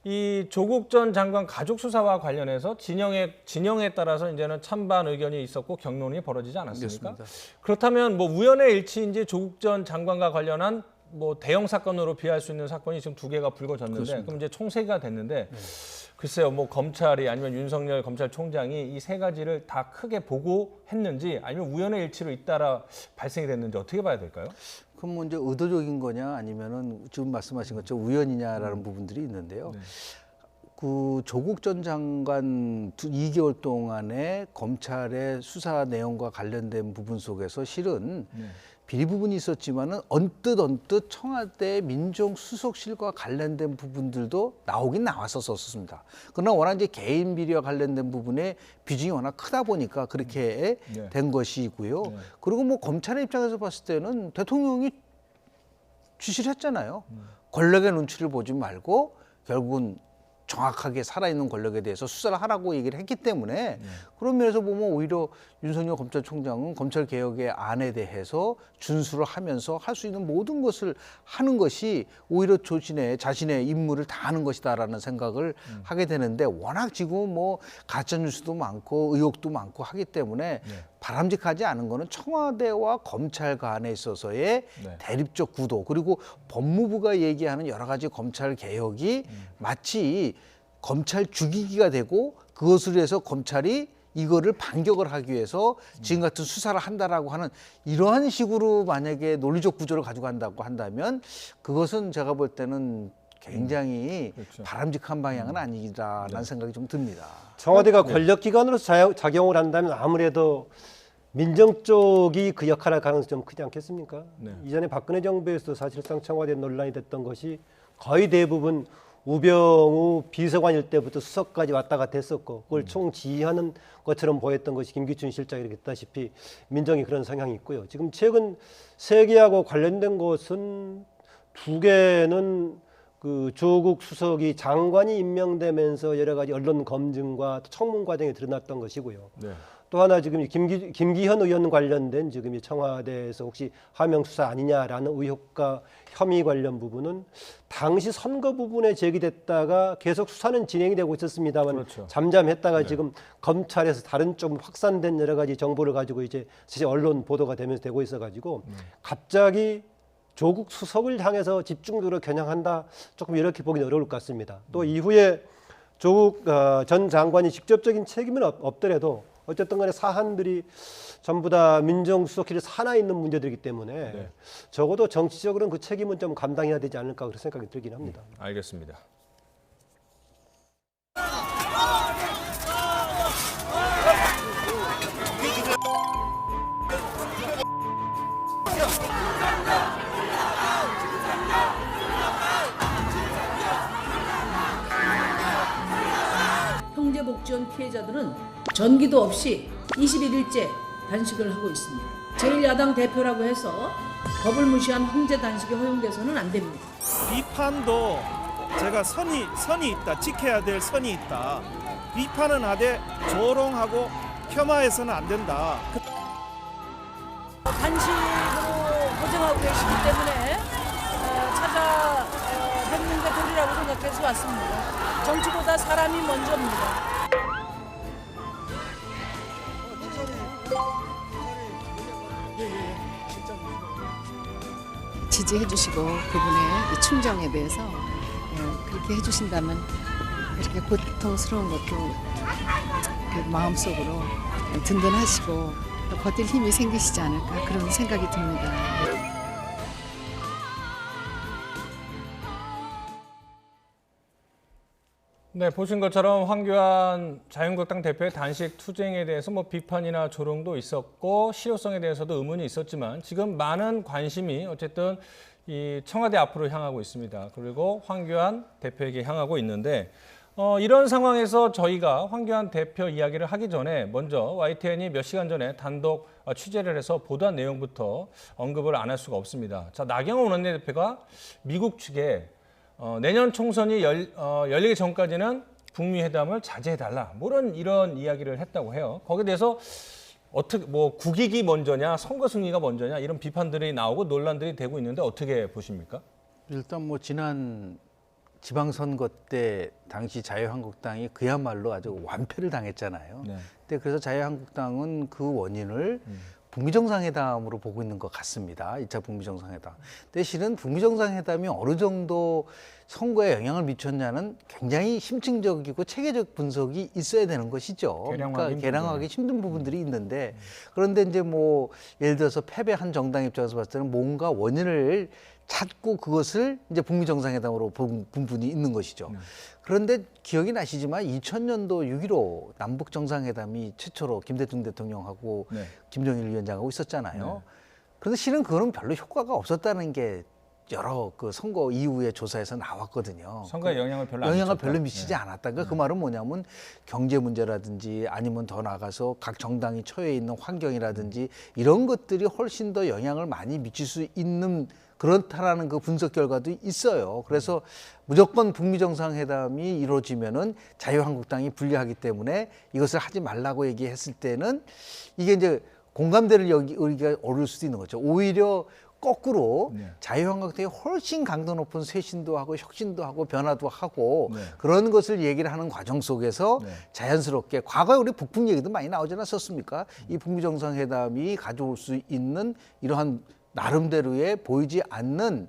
S1: 이 조국 전 장관 가족 수사와 관련해서 진영에 따라서 이제는 찬반 의견이 있었고 경론이 벌어지지 않았습니까?
S10: 그렇습니다.
S1: 그렇다면 뭐 우연의 일치인지 조국 전 장관과 관련한 뭐 대형 사건으로 비할 수 있는 사건이 지금 2개가 불거졌는데
S10: 그렇습니다.
S1: 그럼 이제 총 3개가 됐는데 글쎄요, 뭐 검찰이 아니면 윤석열 검찰총장이 이 3가지를 다 크게 보고 했는지 아니면 우연의 일치로 잇따라 발생이 됐는지 어떻게 봐야 될까요?
S10: 그럼 뭐 이제 의도적인 거냐 아니면은 지금 말씀하신 것처럼 우연이냐라는 부분들이 있는데요. 그 조국 전 장관 2개월 동안의 검찰의 수사 내용과 관련된 부분 속에서 실은 비리 부분이 있었지만은 언뜻 청와대 민정수석실과 관련된 부분들도 나오긴 나왔었습니다. 그러나 워낙 이제 개인 비리와 관련된 부분에 비중이 워낙 크다 보니까 그렇게 된 것이고요. 그리고 뭐 검찰의 입장에서 봤을 때는 대통령이 지시를 했잖아요. 권력의 눈치를 보지 말고 결국은 정확하게 살아있는 권력에 대해서 수사를 하라고 얘기를 했기 때문에 그런 면에서 보면 오히려 윤석열 검찰총장은 검찰개혁의 안에 대해서 준수를 하면서 할 수 있는 모든 것을 하는 것이 오히려 자신의 임무를 다하는 것이다라는 생각을 하게 되는데 워낙 지금 뭐 가짜뉴스도 많고 의혹도 많고 하기 때문에 바람직하지 않은 거는 청와대와 검찰 간에 있어서의 대립적 구도 그리고 법무부가 얘기하는 여러 가지 검찰 개혁이 마치 검찰 죽이기가 되고 그것을 위해서 검찰이 이거를 반격을 하기 위해서 지금 같은 수사를 한다라고 하는 이러한 식으로 만약에 논리적 구조를 가지고 간다고 한다면 그것은 제가 볼 때는 굉장히 바람직한 방향은 아니라는 생각이 좀 듭니다.
S8: 청와대가 권력기관으로서 작용을 한다면 아무래도 민정 쪽이 그 역할을 할 가능성이 좀 크지 않겠습니까?
S1: 네.
S8: 이전에 박근혜 정부에서도 사실상 청와대 논란이 됐던 것이 거의 대부분 우병우 비서관일 때부터 수석까지 왔다 갔다 했었고 그걸 총지휘하는 것처럼 보였던 것이 김기춘 실장이 이렇게 했다시피 민정이 그런 성향이 있고요. 지금 최근 세 개하고 관련된 것은 두 개는 그 조국 수석이 장관이 임명되면서 여러 가지 언론 검증과 청문 과정에 드러났던 것이고요.
S1: 네.
S8: 또 하나 지금 김기현 의원 관련된 지금 이 청와대에서 혹시 하명 수사 아니냐라는 의혹과 혐의 관련 부분은 당시 선거 부분에 제기됐다가 계속 수사는 진행이 되고 있었습니다만
S1: 그렇죠.
S8: 잠잠했다가
S1: 네.
S8: 지금 검찰에서 다른 좀 확산된 여러 가지 정보를 가지고 이제 사실 언론 보도가 되면서 되고 있어가지고 갑자기 조국 수석을 향해서 집중적으로 겨냥한다 조금 이렇게 보기는 어려울 것 같습니다. 또 이후에 조국 전 장관이 직접적인 책임은 없더라도 어쨌든 간에 사안들이 전부 다 민정수석실에 산하 있는 문제들이기 때문에
S1: 네.
S8: 적어도 정치적으로는 그 책임은 좀 감당해야 되지 않을까 그런 생각이 들긴 합니다.
S1: 알겠습니다.
S13: 형제복지원 피해자들은 전기도 없이 21일째 단식을 하고 있습니다. 제1야당 대표라고 해서 법을 무시한 황제 단식이 허용돼서는 안 됩니다.
S22: 비판도 제가 선이 있다. 지켜야 될 선이 있다. 비판은 하되 조롱하고 폄하해서는 안 된다.
S13: 단식으로 고정하고 계시기 때문에 찾아뵙는 게 도리라고 생각해서 왔습니다. 정치보다 사람이 먼저입니다.
S14: 지지해 주시고 그분의 충정에 대해서 그렇게 해주신다면 이렇게 고통스러운 것도 그 마음속으로 든든하시고 또 버틸 힘이 생기시지 않을까 그런 생각이 듭니다.
S1: 네, 보신 것처럼 황교안 자유한국당 대표의 단식 투쟁에 대해서 뭐 비판이나 조롱도 있었고 실효성에 대해서도 의문이 있었지만 지금 많은 관심이 어쨌든 이 청와대 앞으로 향하고 있습니다. 그리고 황교안 대표에게 향하고 있는데 이런 상황에서 저희가 황교안 대표 이야기를 하기 전에 먼저 YTN이 몇 시간 전에 단독 취재를 해서 보도한 내용부터 언급을 안 할 수가 없습니다. 자, 나경원 원내대표가 미국 측에 내년 총선이 열리기 전까지는 북미 회담을 자제해달라. 이런 이야기를 했다고 해요. 거기에 대해서 어떻게 국익이 먼저냐, 선거 승리가 먼저냐 이런 비판들이 나오고 논란들이 되고 있는데 어떻게 보십니까?
S10: 일단 지난 지방선거 때 당시 자유한국당이 그야말로 아주 완패를 당했잖아요.
S1: 네.
S10: 근데 그래서 자유한국당은 그 원인을 북미 정상회담으로 보고 있는 것 같습니다. 2차 북미 정상회담. 근데 실은 북미 정상회담이 어느 정도 선거에 영향을 미쳤냐는 굉장히 심층적이고 체계적 분석이 있어야 되는 것이죠. 그러니까 계량하기 힘든 부분들이 있는데 그런데 이제 예를 들어서 패배한 정당 입장에서 봤을 때는 뭔가 원인을 찾고 그것을 이제 북미 정상회담으로 본 부분이 있는 것이죠. 그런데 기억이 나시지만 2000년도 6.15 남북 정상회담이 최초로 김대중 대통령하고 김정일 위원장하고 있었잖아요. 그런데 실은 그거는 별로 효과가 없었다는 게 여러 그 선거 이후의 조사에서 나왔거든요.
S1: 선거에 영향을 별로
S10: 미치지 않았다. 그러니까 그 말은 뭐냐면 경제 문제라든지 아니면 더 나아가서 각 정당이 처해 있는 환경이라든지 이런 것들이 훨씬 더 영향을 많이 미칠 수 있는 그렇다라는 그 분석 결과도 있어요. 그래서 무조건 북미 정상회담이 이루어지면은 자유한국당이 불리하기 때문에 이것을 하지 말라고 얘기했을 때는 이게 이제 공감대를 여기가 오를 수도 있는 거죠. 오히려 거꾸로 자유한국당이 훨씬 강도 높은 쇄신도 하고 혁신도 하고 변화도 하고 그런 것을 얘기를 하는 과정 속에서 자연스럽게 과거에 우리 북풍 얘기도 많이 나오지 않았었습니까? 이 북미 정상회담이 가져올 수 있는 이러한 나름대로의 보이지 않는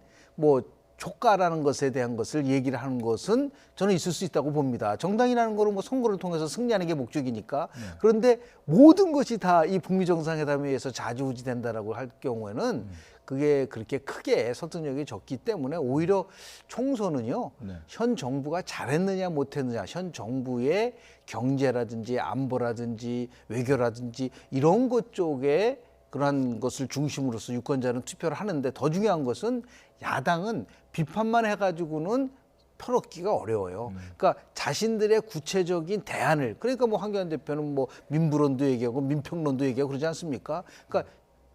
S10: 효과라는 것에 대한 것을 얘기를 하는 것은 저는 있을 수 있다고 봅니다. 정당이라는 거는 선거를 통해서 승리하는 게 목적이니까. 그런데 모든 것이 다 이 북미 정상회담에 의해서 좌지우지된다라고 할 경우에는 그게 그렇게 크게 설득력이 적기 때문에 오히려 총선은요.
S1: 네.
S10: 현 정부가 잘했느냐 못했느냐, 현 정부의 경제라든지 안보라든지 외교라든지 이런 것 쪽에 그러한 것을 중심으로서 유권자는 투표를 하는데 더 중요한 것은 야당은 비판만 해가지고는 편 얻기가 어려워요. 그러니까 자신들의 구체적인 대안을, 그러니까 뭐 황교안 대표는 뭐 민부론도 얘기하고 민평론도 얘기하고 그러지 않습니까? 그러니까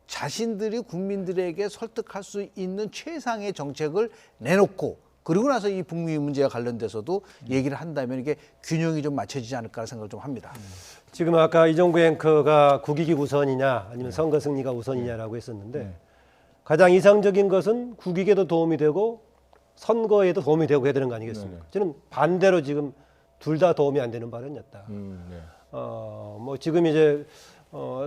S10: 자신들이 국민들에게 설득할 수 있는 최상의 정책을 내놓고 그리고 나서 이 북미 문제와 관련돼서도 얘기를 한다면 이게 균형이 좀 맞춰지지 않을까 생각을 좀 합니다.
S8: 지금 아까 이종구 앵커가 국익이 우선이냐 아니면 선거 승리가 우선이냐라고 했었는데 가장 이상적인 것은 국익에도 도움이 되고 선거에도 도움이 되고 해야 되는 거 아니겠습니까? 저는 반대로 지금 둘 다 도움이 안 되는 발언이었다. 뭐 지금 이제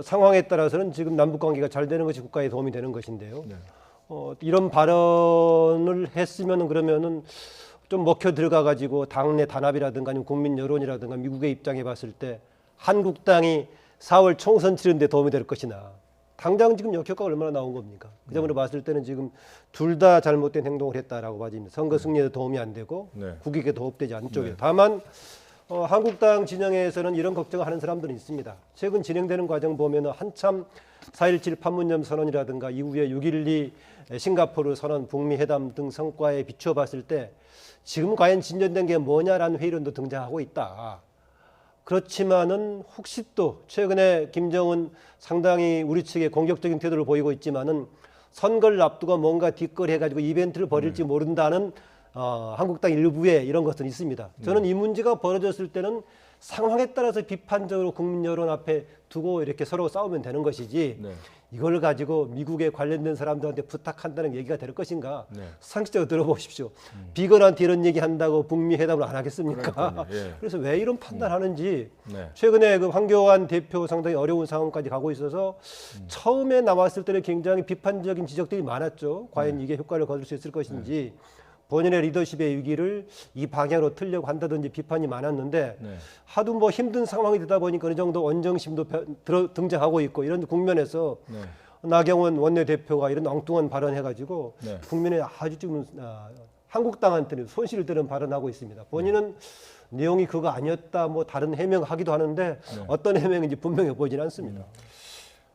S8: 상황에 따라서는 지금 남북 관계가 잘 되는 것이 국가에 도움이 되는 것인데요. 이런 발언을 했으면 그러면은 좀 먹혀 들어가 가지고 당내 단합이라든가 아니면 국민 여론이라든가 미국의 입장에 봤을 때 한국당이 4월 총선 치르는데 도움이 될 것이나 당장 지금 역효과가 얼마나 나온 겁니까? 그 점으로 봤을 때는 지금 둘 다 잘못된 행동을 했다라고 봐집니다. 선거 승리에도 도움이 안 되고 국익에 도움되지 않은 쪽이에요. 다만 한국당 진영에서는 이런 걱정을 하는 사람들은 있습니다. 최근 진행되는 과정 보면 한참 4.17 판문점 선언이라든가 이후에 6.12 싱가포르 선언, 북미 회담 등 성과에 비추어 봤을 때 지금 과연 진전된 게 뭐냐라는 회의론도 등장하고 있다. 그렇지만은 혹시 또 최근에 김정은 상당히 우리 측에 공격적인 태도를 보이고 있지만은 선거를 앞두고 뭔가 뒷거리 해가지고 이벤트를 벌일지 모른다는 한국당 일부에 이런 것은 있습니다. 저는 이 문제가 벌어졌을 때는 상황에 따라서 비판적으로 국민 여론 앞에 두고 이렇게 서로 싸우면 되는 것이지 이걸 가지고 미국에 관련된 사람들한테 부탁한다는 얘기가 될 것인가? 상식적으로 들어보십시오. 비건한테 이런 얘기 한다고 북미 회담을 안 하겠습니까? 그래서 왜 이런 판단하는지 최근에 그 황교안 대표 상당히 어려운 상황까지 가고 있어서 처음에 나왔을 때는 굉장히 비판적인 지적들이 많았죠. 과연 이게 효과를 거둘 수 있을 것인지 본인의 리더십의 위기를 이 방향으로 틀려고 한다든지 비판이 많았는데 하도 뭐 힘든 상황이 되다 보니까 어느 정도 언정심도 등장하고 있고 이런 국면에서 나경원 원내대표가 이런 엉뚱한 발언해가지고 국민의 아주 지금 한국당한테는 손실을 드는 발언하고 있습니다. 본인은 내용이 그거 아니었다 뭐 다른 해명하기도 하는데 어떤 해명인지 분명해 보이진 않습니다.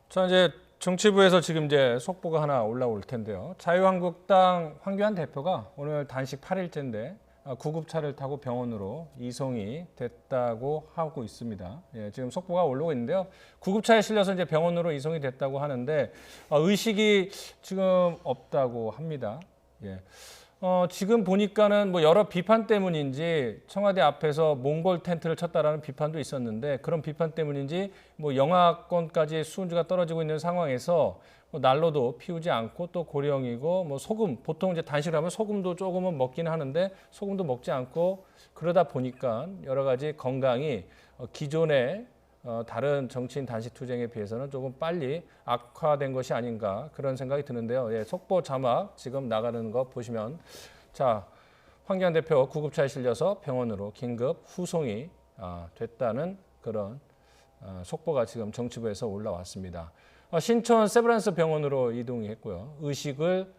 S1: 자, 이제 정치부에서 지금 이제 속보가 하나 올라올 텐데요. 자유한국당 황교안 대표가 오늘 단식 8일째인데 구급차를 타고 병원으로 이송이 됐다고 하고 있습니다. 예, 지금 속보가 올라오고 있는데요. 구급차에 실려서 이제 병원으로 이송이 됐다고 하는데 의식이 지금 없다고 합니다. 예. 지금 보니까는 뭐 여러 비판 때문인지 청와대 앞에서 몽골 텐트를 쳤다라는 비판도 있었는데 그런 비판 때문인지 뭐 영하권까지 수온주가 떨어지고 있는 상황에서 뭐 난로도 피우지 않고 또 고령이고 뭐 소금 보통 이제 단식을 하면 소금도 조금은 먹긴 하는데 소금도 먹지 않고 그러다 보니까 여러 가지 건강이 기존의 다른 정치인 단식 투쟁에 비해서는 조금 빨리 악화된 것이 아닌가 그런 생각이 드는데요. 예, 속보 자막 지금 나가는 거 보시면 자 황교안 대표 구급차에 실려서 병원으로 긴급 후송이 됐다는 그런 속보가 지금 정치부에서 올라왔습니다. 신촌 세브란스 병원으로 이동했고요. 의식을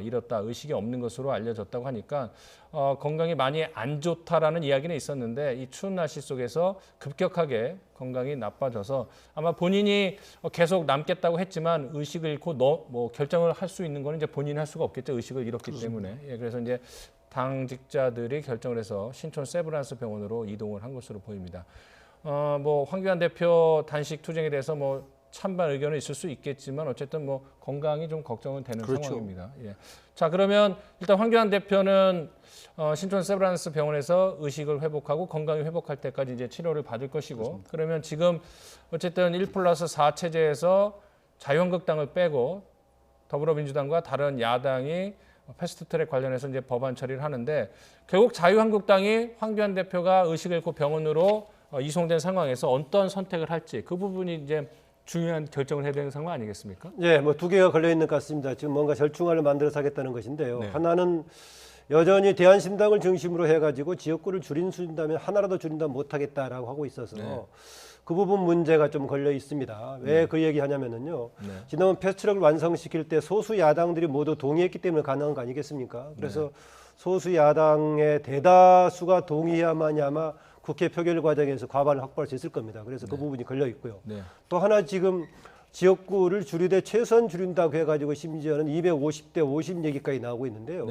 S1: 잃었다, 의식이 없는 것으로 알려졌다고 하니까 건강이 많이 안 좋다라는 이야기는 있었는데 이 추운 날씨 속에서 급격하게 건강이 나빠져서 아마 본인이 계속 남겠다고 했지만 의식을 잃고 뭐 결정을 할 수 있는 거는 이제 본인이 할 수가 없겠죠. 의식을 잃었기 그렇습니다. 때문에. 예, 그래서 이제 당직자들이 결정을 해서 신촌 세브란스 병원으로 이동을 한 것으로 보입니다. 뭐 황교안 대표 단식 투쟁에 대해서 뭐 찬반 의견은 있을 수 있겠지만 어쨌든 뭐 건강이 좀 걱정은 되는 상황입니다. 예. 자 그러면 일단 황교안 대표는 신촌 세브란스 병원에서 의식을 회복하고 건강이 회복할 때까지 이제 치료를 받을 것이고 그렇습니다. 그러면 지금 어쨌든 1+4 체제에서 자유한국당을 빼고 더불어민주당과 다른 야당이 패스트트랙 관련해서 이제 법안 처리를 하는데 결국 자유한국당이 황교안 대표가 의식을 잃고 병원으로 이송된 상황에서 어떤 선택을 할지 그 부분이 이제 중요한 결정을 해야 되는 상황 아니겠습니까?
S8: 네, 뭐 두 개가 걸려 있는 것 같습니다. 지금 뭔가 절충안을 만들어서 하겠다는 것인데요. 하나는 여전히 대한신당을 중심으로 해가지고 지역구를 줄인다면 하나라도 줄인다면 못하겠다라고 하고 있어서 그 부분 문제가 좀 걸려 있습니다. 왜 그 얘기하냐면은요. 지난번 패스트트랙을 완성시킬 때 소수 야당들이 모두 동의했기 때문에 가능한 거 아니겠습니까? 그래서 소수 야당의 대다수가 동의해야만이 아마 국회 표결 과정에서 과반을 확보할 수 있을 겁니다. 그래서 그 부분이 걸려 있고요. 또 하나 지금 지역구를 줄이되 최소한 줄인다고 해가지고 심지어는 250대 50 얘기까지 나오고 있는데요.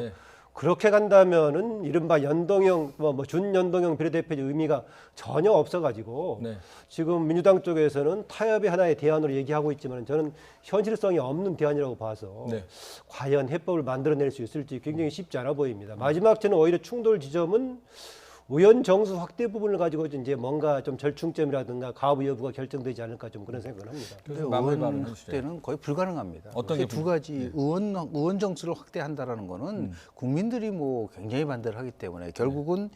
S8: 그렇게 간다면은 이른바 연동형, 준연동형 비례대표의 의미가 전혀 없어가지고 지금 민주당 쪽에서는 타협의 하나의 대안으로 얘기하고 있지만 저는 현실성이 없는 대안이라고 봐서 과연 해법을 만들어낼 수 있을지 굉장히 쉽지 않아 보입니다. 마지막 저는 오히려 충돌 지점은 의원 정수 확대 부분을 가지고 이제 뭔가 좀 절충점이라든가 가부 여부가 결정되지 않을까 좀 그런 생각을 합니다.
S10: 의원 확대는 거의 불가능합니다.
S1: 어떤 게
S10: 두 가지 의원 정수를 확대한다라는 거는 국민들이 뭐 굉장히 반대를 하기 때문에 결국은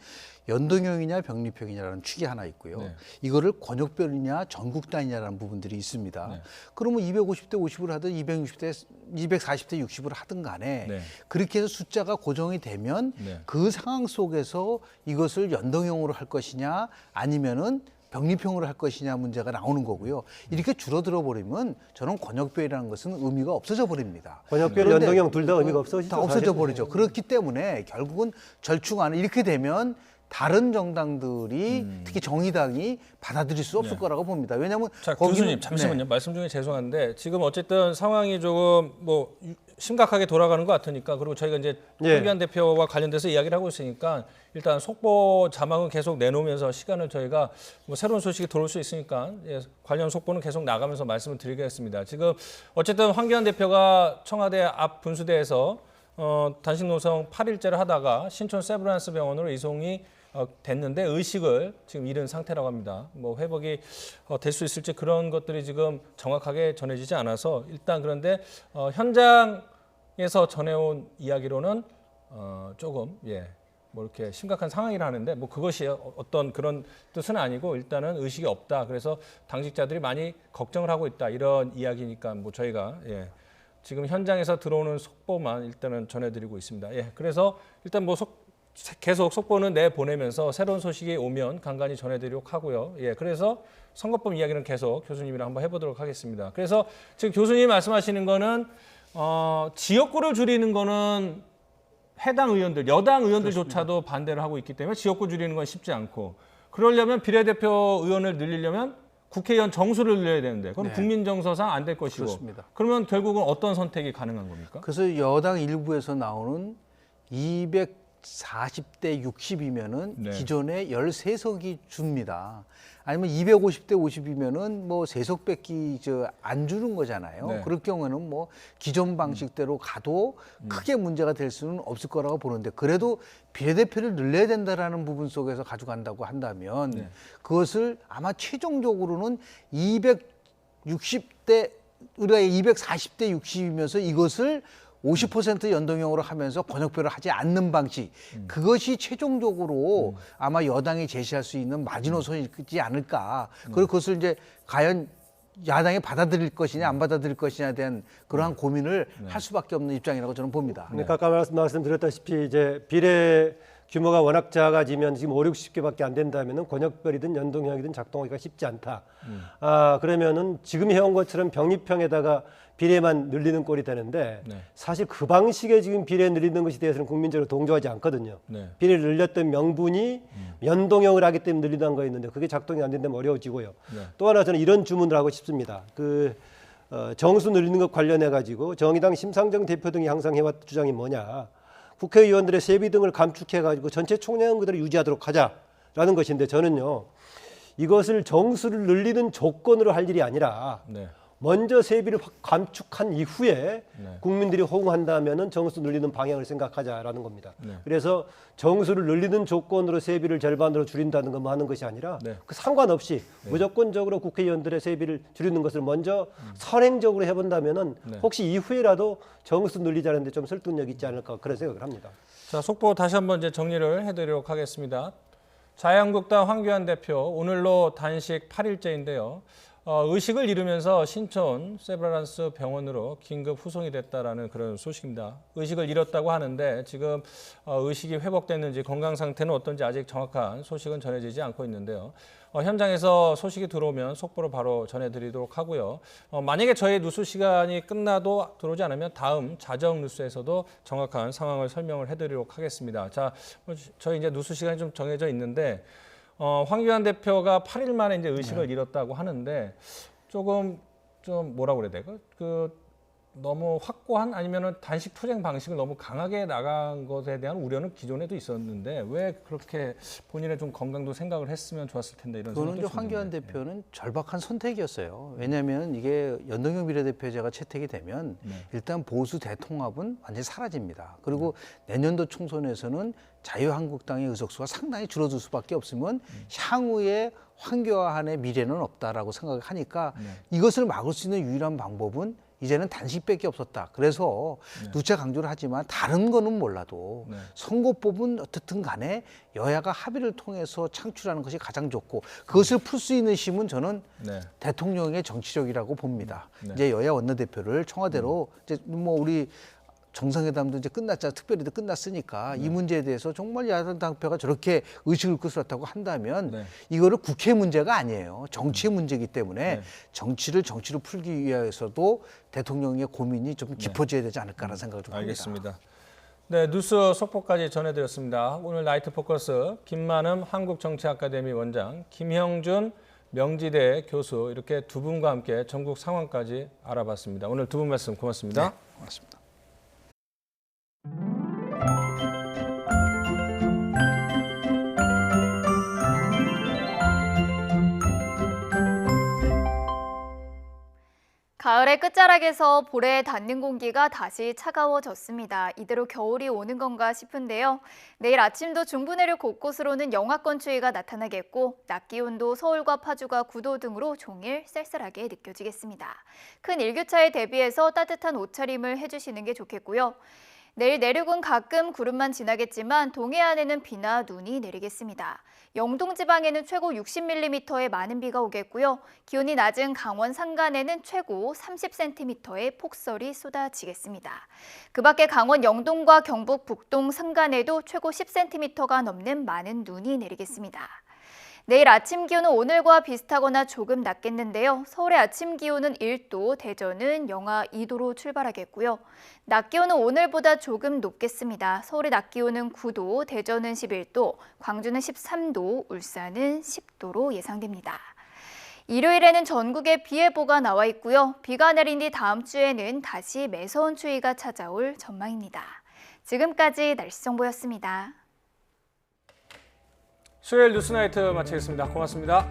S10: 연동형이냐 병립형이냐라는 축이 하나 있고요. 이거를 권역별이냐 전국단위냐라는 부분들이 있습니다. 그러면 250대 50을 하든 240대 60을 하든 간에 그렇게 해서 숫자가 고정이 되면 그 상황 속에서 이것을 연동형으로 할 것이냐 아니면은 병립형으로 할 것이냐 문제가 나오는 거고요. 이렇게 줄어들어 버리면 저는 권역별이라는 것은 의미가 없어져 버립니다.
S8: 권역별, 연동형 둘 다 의미가 없어지죠.
S10: 다 없어져 버리죠. 그렇기 때문에 결국은 절충안을 이렇게 되면 다른 정당들이 특히 정의당이 받아들일 수 없을 거라고 봅니다. 왜냐하면
S1: 자, 교수님 잠시만요. 말씀 중에 죄송한데 지금 어쨌든 상황이 조금 뭐 심각하게 돌아가는 것 같으니까 그리고 저희가 이제 황교안 대표와 관련돼서 이야기를 하고 있으니까 일단 속보 자막은 계속 내놓으면서 시간을 저희가 뭐 새로운 소식이 들어올 수 있으니까 관련 속보는 계속 나가면서 말씀을 드리겠습니다. 지금 어쨌든 황교안 대표가 청와대 앞 분수대에서 단식 노성 8일째를 하다가 신촌 세브란스 병원으로 이송이 됐는데 의식을 지금 잃은 상태라고 합니다. 뭐 회복이 될 수 있을지 그런 것들이 지금 정확하게 전해지지 않아서 일단 그런데 현장에서 전해온 이야기로는 조금 뭐 이렇게 심각한 상황이라 하는데 뭐 그것이 어떤 그런 뜻은 아니고 일단은 의식이 없다. 그래서 당직자들이 많이 걱정을 하고 있다. 이런 이야기니까 뭐 저희가 지금 현장에서 들어오는 속보만 일단은 전해드리고 있습니다. 그래서 일단 뭐 계속 속보는 내보내면서 새로운 소식이 오면 간간히 전해드리도록 하고요. 그래서 선거법 이야기는 계속 교수님이랑 한번 해보도록 하겠습니다. 그래서 지금 교수님이 말씀하시는 거는 지역구를 줄이는 거는 해당 의원들, 여당 의원들조차도 반대를 하고 있기 때문에 지역구 줄이는 건 쉽지 않고 그러려면 비례대표 의원을 늘리려면 국회의원 정수를 늘려야 되는데 그럼 국민 정서상 안 될 것이고
S10: 그렇습니다.
S1: 그러면 결국은 어떤 선택이 가능한 겁니까?
S10: 그래서 여당 일부에서 나오는 240대 60이면은 기존에 13석이 줍니다. 아니면 250대 50이면은 뭐 3석밖에 안 주는 거잖아요. 그럴 경우에는 뭐 기존 방식대로 가도 크게 문제가 될 수는 없을 거라고 보는데 그래도 비례대표를 늘려야 된다라는 부분 속에서 가져간다고 한다면 그것을 아마 최종적으로는 260대 우리가 240대 60이면서 이것을 50% 연동형으로 하면서 권역별을 하지 않는 방식 그것이 최종적으로 아마 여당이 제시할 수 있는 마지노선이지 않을까. 그리고 그것을 이제 과연 야당이 받아들일 것이냐 안 받아들일 것이냐에 대한 그러한 고민을 할 수밖에 없는 입장이라고 저는 봅니다.
S8: 그러니까 아까 말씀드렸다시피 이제 비례 규모가 워낙 작아지면 지금 5, 60개밖에 안 된다면은 권역별이든 연동형이든 작동하기가 쉽지 않다. 그러면은 지금 해온 것처럼 병립형에다가 비례만 늘리는 꼴이 되는데 사실 그 방식의 지금 비례 늘리는 것에 대해서는 국민적으로 동조하지 않거든요. 비례를 늘렸던 명분이 연동형을 하기 때문에 늘리는 거였는데 그게 작동이 안 된다면 어려워지고요. 또 하나 저는 이런 주문을 하고 싶습니다. 정수 늘리는 것 관련해 가지고 정의당 심상정 대표 등이 항상 해왔던 주장이 뭐냐. 국회의원들의 세비 등을 감축해 가지고 전체 총량 그대로 유지하도록 하자라는 것인데 저는요. 이것을 정수를 늘리는 조건으로 할 일이 아니라 먼저 세비를 감축한 이후에 국민들이 호응한다면은 정수 늘리는 방향을 생각하자라는 겁니다. 그래서 정수를 늘리는 조건으로 세비를 절반으로 줄인다는 것만 하는 것이 아니라 그 상관없이 무조건적으로 국회의원들의 세비를 줄이는 것을 먼저 선행적으로 해본다면은 혹시 이후에라도 정수 늘리자는데 좀 설득력 있지 않을까 그런 생각을 합니다.
S1: 자, 속보 다시 한번 이제 정리를 해드리도록 하겠습니다. 자유한국당 황교안 대표 오늘로 단식 8일째인데요. 의식을 잃으면서 신촌 세브란스 병원으로 긴급 후송이 됐다라는 그런 소식입니다. 의식을 잃었다고 하는데 지금 의식이 회복됐는지 건강 상태는 어떤지 아직 정확한 소식은 전해지지 않고 있는데요. 현장에서 소식이 들어오면 속보로 바로 전해드리도록 하고요. 만약에 저희 뉴스 시간이 끝나도 들어오지 않으면 다음 자정 뉴스에서도 정확한 상황을 설명을 해드리도록 하겠습니다. 자, 저희 이제 뉴스 시간이 좀 정해져 있는데 황교안 대표가 8일 만에 이제 의식을 잃었다고 하는데 조금 좀 뭐라고 그래야 될까? 너무 확고한 아니면은 단식 투쟁 방식을 너무 강하게 나간 것에 대한 우려는 기존에도 있었는데 왜 그렇게 본인의 좀 건강도 생각을 했으면 좋았을 텐데 이런
S10: 그거는
S1: 생각도
S10: 이제 황교안 대표는 절박한 선택이었어요. 왜냐하면 이게 연동형 비례대표제가 채택이 되면 일단 보수 대통합은 완전히 사라집니다. 그리고 내년도 총선에서는 자유한국당의 의석수가 상당히 줄어들 수밖에 없으면 향후에 황교안의 미래는 없다라고 생각을 하니까 이것을 막을 수 있는 유일한 방법은 이제는 단식밖에 없었다. 그래서 누차 강조를 하지만 다른 거는 몰라도 선거법은 어떻든 간에 여야가 합의를 통해서 창출하는 것이 가장 좋고 그것을 풀 수 있는 힘은 저는 대통령의 정치력이라고 봅니다. 이제 여야 원내대표를 청와대로 이제 뭐 우리 정상회담도 이제 끝났잖아. 특별히도 끝났으니까 이 문제에 대해서 정말 야당 당표가 저렇게 의식을 끌었다고 한다면 이거를 국회 문제가 아니에요. 정치의 문제이기 때문에 정치를 풀기 위해서도 대통령의 고민이 좀 깊어져야 되지 않을까라는 생각을 좀 합니다.
S1: 알겠습니다. 네, 뉴스 속보까지 전해드렸습니다. 오늘 나이트 포커스 김만음 한국정치아카데미 원장, 김형준 명지대 교수 이렇게 두 분과 함께 전국 상황까지 알아봤습니다. 오늘 두 분 말씀 고맙습니다.
S10: 네, 고맙습니다.
S12: 가을의 끝자락에서 볼에 닿는 공기가 다시 차가워졌습니다. 이대로 겨울이 오는 건가 싶은데요. 내일 아침도 중부 내륙 곳곳으로는 영하권 추위가 나타나겠고 낮 기온도 서울과 파주가 9도 등으로 종일 쌀쌀하게 느껴지겠습니다. 큰 일교차에 대비해서 따뜻한 옷차림을 해주시는 게 좋겠고요. 내일 내륙은 가끔 구름만 지나겠지만 동해안에는 비나 눈이 내리겠습니다. 영동 지방에는 최고 60mm의 많은 비가 오겠고요. 기온이 낮은 강원 산간에는 최고 30cm의 폭설이 쏟아지겠습니다. 그 밖에 강원 영동과 경북 북동 산간에도 최고 10cm가 넘는 많은 눈이 내리겠습니다. 내일 아침 기온은 오늘과 비슷하거나 조금 낮겠는데요. 서울의 아침 기온은 1도, 대전은 영하 2도로 출발하겠고요. 낮 기온은 오늘보다 조금 높겠습니다. 서울의 낮 기온은 9도, 대전은 11도, 광주는 13도, 울산은 10도로 예상됩니다. 일요일에는 전국에 비 예보가 나와 있고요. 비가 내린 뒤 다음 주에는 다시 매서운 추위가 찾아올 전망입니다. 지금까지 날씨 정보였습니다.
S1: 수요일 뉴스나이트 마치겠습니다. 고맙습니다.